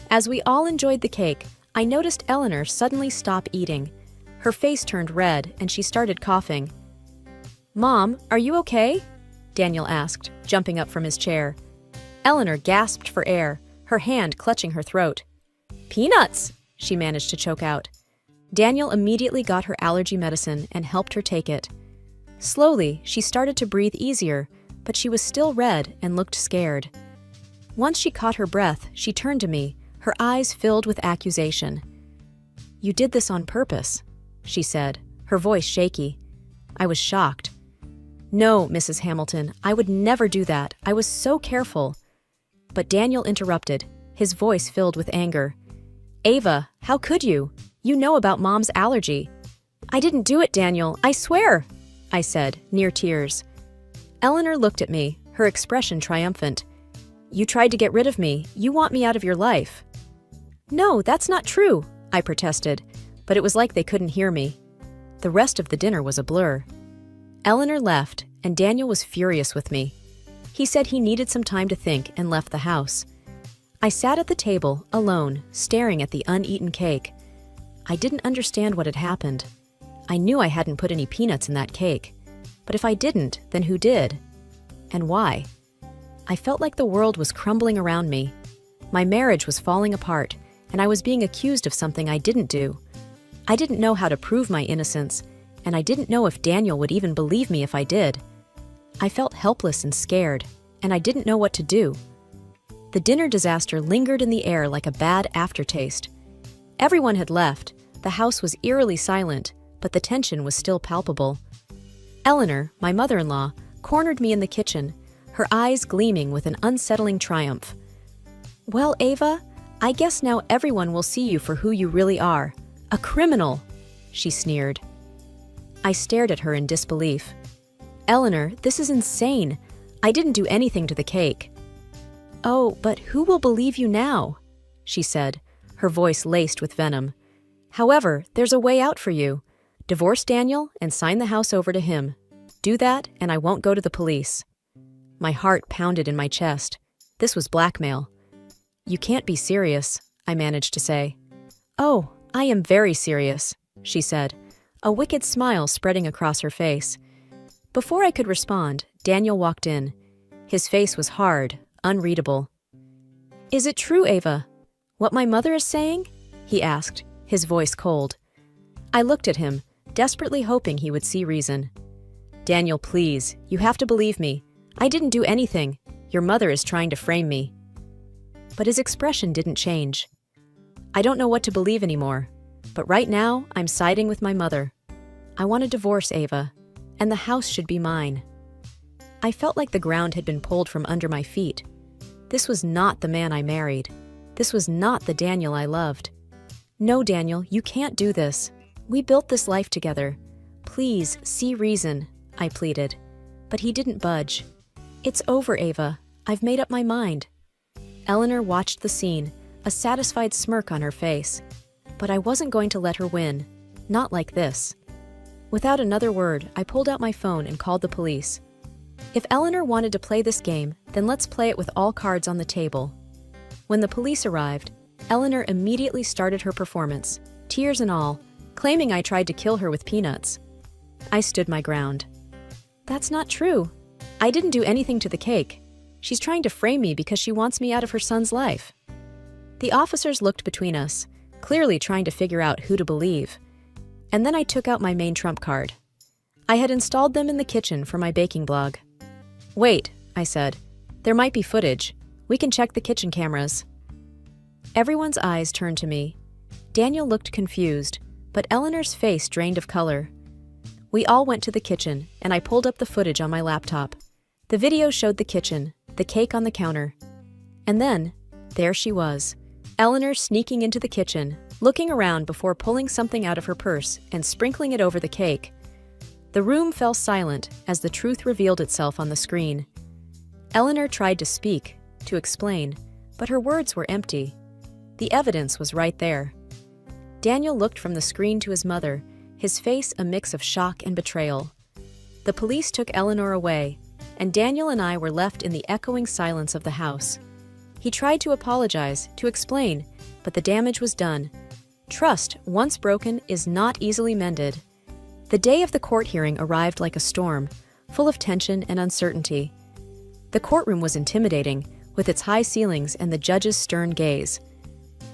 [SPEAKER 2] As we all enjoyed the cake, I noticed Eleanor suddenly stop eating. Her face turned red, and she started coughing. "Mom, are you okay?" Daniel asked, jumping up from his chair. Eleanor gasped for air, her hand clutching her throat. "Peanuts!" she managed to choke out. Daniel immediately got her allergy medicine and helped her take it. Slowly, she started to breathe easier, but she was still red and looked scared. Once she caught her breath, she turned to me, her eyes filled with accusation. "You did this on purpose," she said, her voice shaky. I was shocked. "No, Mrs. Hamilton, I would never do that. I was so careful." But Daniel interrupted, his voice filled with anger. "Ava, how could you? You know about Mom's allergy." "I didn't do it, Daniel, I swear," I said, near tears. Eleanor looked at me, her expression triumphant. "You tried to get rid of me. You want me out of your life." "No, that's not true," I protested, but it was like they couldn't hear me. The rest of the dinner was a blur. Eleanor left, and Daniel was furious with me. He said he needed some time to think and left the house. I sat at the table, alone, staring at the uneaten cake. I didn't understand what had happened. I knew I hadn't put any peanuts in that cake. But if I didn't, then who did? And why? I felt like the world was crumbling around me. My marriage was falling apart, and I was being accused of something I didn't do. I didn't know how to prove my innocence, and I didn't know if Daniel would even believe me if I did. I felt helpless and scared, and I didn't know what to do. The dinner disaster lingered in the air like a bad aftertaste. Everyone had left, the house was eerily silent, but the tension was still palpable. Eleanor, my mother-in-law, cornered me in the kitchen, her eyes gleaming with an unsettling triumph. "Well, Ava, I guess now everyone will see you for who you really are. A criminal," she sneered. I stared at her in disbelief. "Eleanor, this is insane. I didn't do anything to the cake." "Oh, but who will believe you now?" she said, her voice laced with venom. "However, there's a way out for you. Divorce Daniel and sign the house over to him. Do that, and I won't go to the police." My heart pounded in my chest. This was blackmail. "You can't be serious," I managed to say. "Oh, I am very serious," she said, a wicked smile spreading across her face. Before I could respond, Daniel walked in. His face was hard, unreadable. "Is it true, Ava? What my mother is saying?" he asked, his voice cold. I looked at him, desperately hoping he would see reason. "Daniel, please, you have to believe me. I didn't do anything. Your mother is trying to frame me." But his expression didn't change. "I don't know what to believe anymore, but right now I'm siding with my mother. I want a divorce, Ava, and the house should be mine." I felt like the ground had been pulled from under my feet. This was not the man I married. This was not the Daniel I loved. "No, Daniel, you can't do this. We built this life together. Please, see reason," I pleaded. But he didn't budge. "It's over, Ava. I've made up my mind." Eleanor watched the scene, a satisfied smirk on her face. But I wasn't going to let her win. Not like this. Without another word, I pulled out my phone and called the police. If Eleanor wanted to play this game, then let's play it with all cards on the table. When the police arrived, Eleanor immediately started her performance, tears and all, claiming I tried to kill her with peanuts. I stood my ground. "That's not true. I didn't do anything to the cake. She's trying to frame me because she wants me out of her son's life." The officers looked between us, clearly trying to figure out who to believe. And then I took out my main trump card. I had installed them in the kitchen for my baking blog. "Wait," I said. "There might be footage. We can check the kitchen cameras." Everyone's eyes turned to me. Daniel looked confused, but Eleanor's face drained of color. We all went to the kitchen, and I pulled up the footage on my laptop. The video showed the kitchen, the cake on the counter. And then, there she was, Eleanor sneaking into the kitchen, looking around before pulling something out of her purse and sprinkling it over the cake. The room fell silent as the truth revealed itself on the screen. Eleanor tried to speak, to explain, but her words were empty. The evidence was right there. Daniel looked from the screen to his mother, his face a mix of shock and betrayal. The police took Eleanor away, and Daniel and I were left in the echoing silence of the house. He tried to apologize, to explain, but the damage was done. Trust, once broken, is not easily mended. The day of the court hearing arrived like a storm, full of tension and uncertainty. The courtroom was intimidating, with its high ceilings and the judge's stern gaze.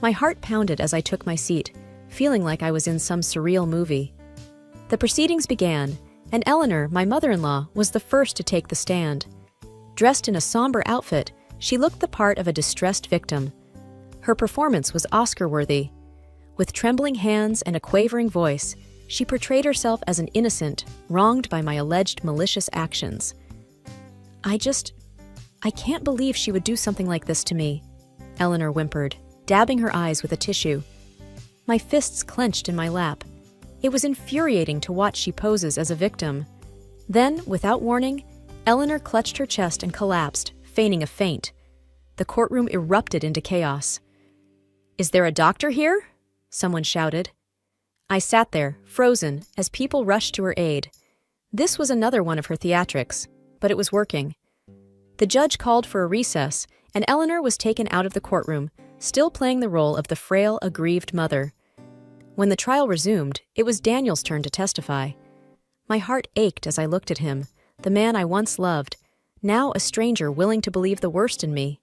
[SPEAKER 2] My heart pounded as I took my seat, feeling like I was in some surreal movie. The proceedings began, and Eleanor, my mother-in-law, was the first to take the stand. Dressed in a somber outfit, she looked the part of a distressed victim. Her performance was Oscar-worthy. With trembling hands and a quavering voice, she portrayed herself as an innocent, wronged by my alleged malicious actions. I can't believe she would do something like this to me," Eleanor whimpered, dabbing her eyes with a tissue. My fists clenched in my lap. It was infuriating to watch she poses as a victim. Then, without warning, Eleanor clutched her chest and collapsed, feigning a faint. The courtroom erupted into chaos. "Is there a doctor here?" someone shouted. I sat there, frozen, as people rushed to her aid. This was another one of her theatrics, but it was working. The judge called for a recess, and Eleanor was taken out of the courtroom, still playing the role of the frail, aggrieved mother. When the trial resumed, it was Daniel's turn to testify. My heart ached as I looked at him, the man I once loved, now a stranger willing to believe the worst in me.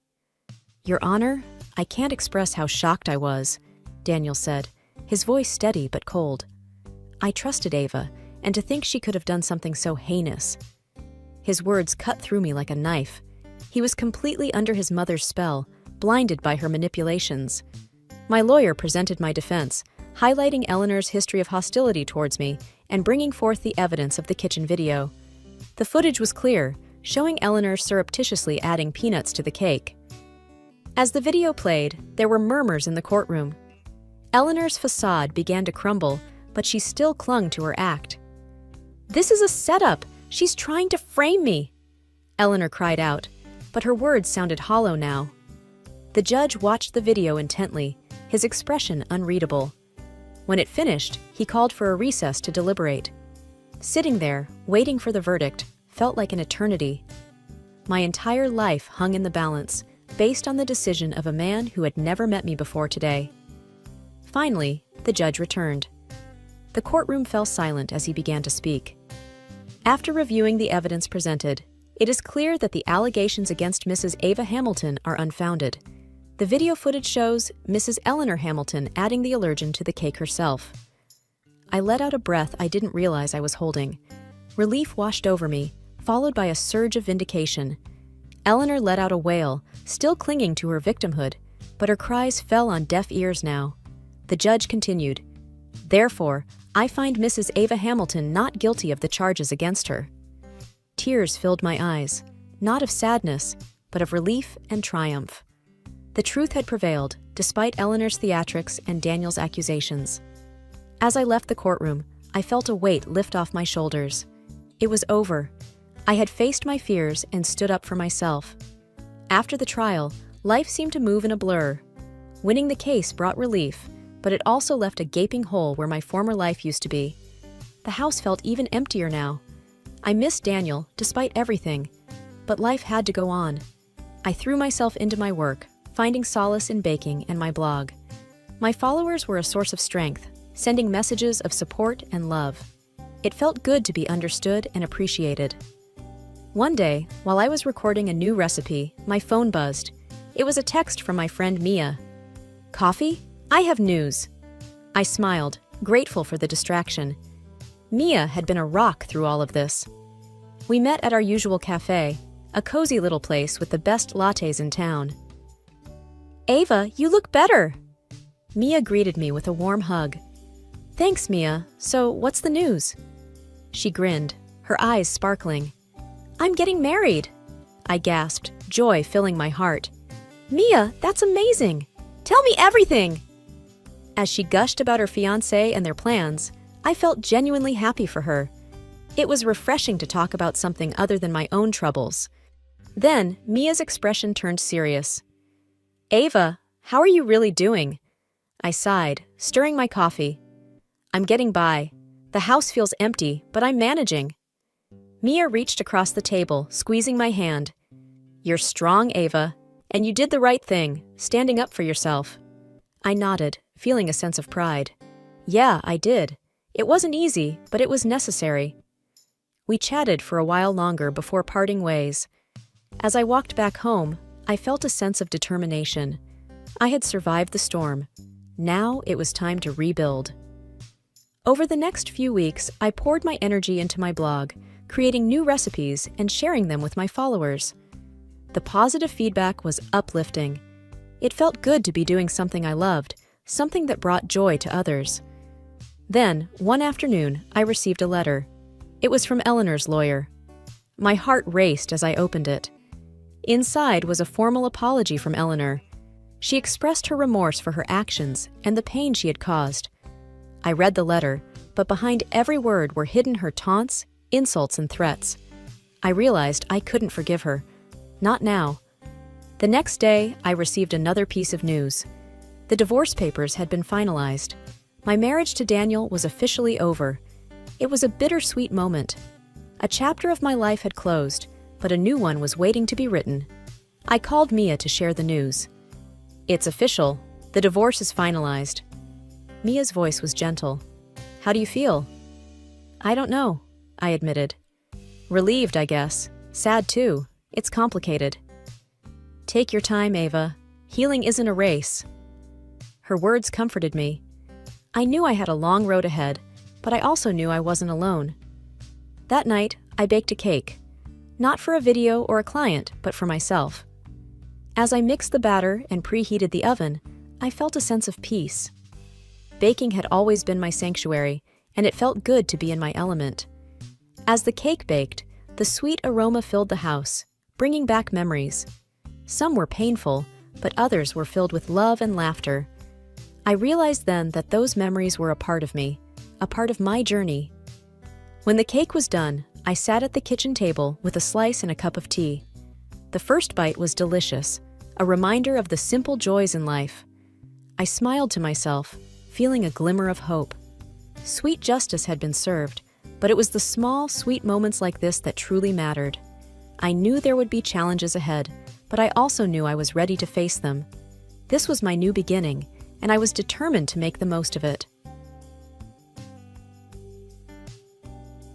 [SPEAKER 2] "Your Honor, I can't express how shocked I was," Daniel said, his voice steady but cold. "I trusted Ava, and to think she could have done something so heinous. His words cut through me like a knife. He was completely under his mother's spell, blinded by her manipulations. My lawyer presented my defense, highlighting Eleanor's history of hostility towards me and bringing forth the evidence of the kitchen video. The footage was clear, showing Eleanor surreptitiously adding peanuts to the cake. As the video played, there were murmurs in the courtroom. Eleanor's facade began to crumble, but she still clung to her act. "This is a setup! She's trying to frame me!" Eleanor cried out, but her words sounded hollow now. The judge watched the video intently, his expression unreadable. When it finished, he called for a recess to deliberate. Sitting there, waiting for the verdict, felt like an eternity. My entire life hung in the balance, based on the decision of a man who had never met me before today. Finally, the judge returned. The courtroom fell silent as he began to speak. After reviewing the evidence presented, it is clear that the allegations against Mrs. Ava Hamilton are unfounded. The video footage shows Mrs. Eleanor Hamilton adding the allergen to the cake herself. I let out a breath I didn't realize I was holding. Relief washed over me, followed by a surge of vindication. Eleanor let out a wail, still clinging to her victimhood, but her cries fell on deaf ears now. The judge continued, "Therefore, I find Mrs. Ava Hamilton not guilty of the charges against her." Tears filled my eyes, not of sadness, but of relief and triumph. The truth had prevailed, despite Eleanor's theatrics and Daniel's accusations. As I left the courtroom, I felt a weight lift off my shoulders. It was over. I had faced my fears and stood up for myself. After the trial, life seemed to move in a blur. Winning the case brought relief, but it also left a gaping hole where my former life used to be. The house felt even emptier now. I missed Daniel, despite everything, but life had to go on. I threw myself into my work, finding solace in baking and my blog. My followers were a source of strength, sending messages of support and love. It felt good to be understood and appreciated. One day, while I was recording a new recipe, my phone buzzed. It was a text from my friend Mia. "Coffee? I have news." I smiled, grateful for the distraction. Mia had been a rock through all of this. We met at our usual cafe, a cozy little place with the best lattes in town. "Ava, you look better!" Mia greeted me with a warm hug. "Thanks, Mia. So, what's the news?" She grinned, her eyes sparkling. "I'm getting married!" I gasped, joy filling my heart. "Mia, that's amazing! Tell me everything!" As she gushed about her fiancé and their plans, I felt genuinely happy for her. It was refreshing to talk about something other than my own troubles. Then, Mia's expression turned serious. "Ava, how are you really doing?" I sighed, stirring my coffee. "I'm getting by. The house feels empty, but I'm managing." Mia reached across the table, squeezing my hand. "You're strong, Ava, and you did the right thing, standing up for yourself." I nodded, feeling a sense of pride. "Yeah, I did. It wasn't easy, but it was necessary." We chatted for a while longer before parting ways. As I walked back home, I felt a sense of determination. I had survived the storm. Now it was time to rebuild. Over the next few weeks, I poured my energy into my blog, creating new recipes and sharing them with my followers. The positive feedback was uplifting. It felt good to be doing something I loved, something that brought joy to others. Then, one afternoon, I received a letter. It was from Eleanor's lawyer. My heart raced as I opened it. Inside was a formal apology from Eleanor. She expressed her remorse for her actions and the pain she had caused. I read the letter, but behind every word were hidden her taunts, insults, and threats. I realized I couldn't forgive her. Not now. The next day, I received another piece of news. The divorce papers had been finalized. My marriage to Daniel was officially over. It was a bittersweet moment. A chapter of my life had closed, but a new one was waiting to be written. I called Mia to share the news. "It's official. The divorce is finalized." Mia's voice was gentle. "How do you feel?" "I don't know," I admitted. "Relieved, I guess. Sad, too. It's complicated." "Take your time, Ava. Healing isn't a race." Her words comforted me. I knew I had a long road ahead, but I also knew I wasn't alone. That night, I baked a cake. Not for a video or a client, but for myself. As I mixed the batter and preheated the oven, I felt a sense of peace. Baking had always been my sanctuary, and it felt good to be in my element. As the cake baked, the sweet aroma filled the house, bringing back memories. Some were painful, but others were filled with love and laughter. I realized then that those memories were a part of me, a part of my journey. When the cake was done, I sat at the kitchen table with a slice and a cup of tea. The first bite was delicious, a reminder of the simple joys in life. I smiled to myself, feeling a glimmer of hope. Sweet justice had been served, but it was the small, sweet moments like this that truly mattered. I knew there would be challenges ahead, but I also knew I was ready to face them. This was my new beginning, and I was determined to make the most of it.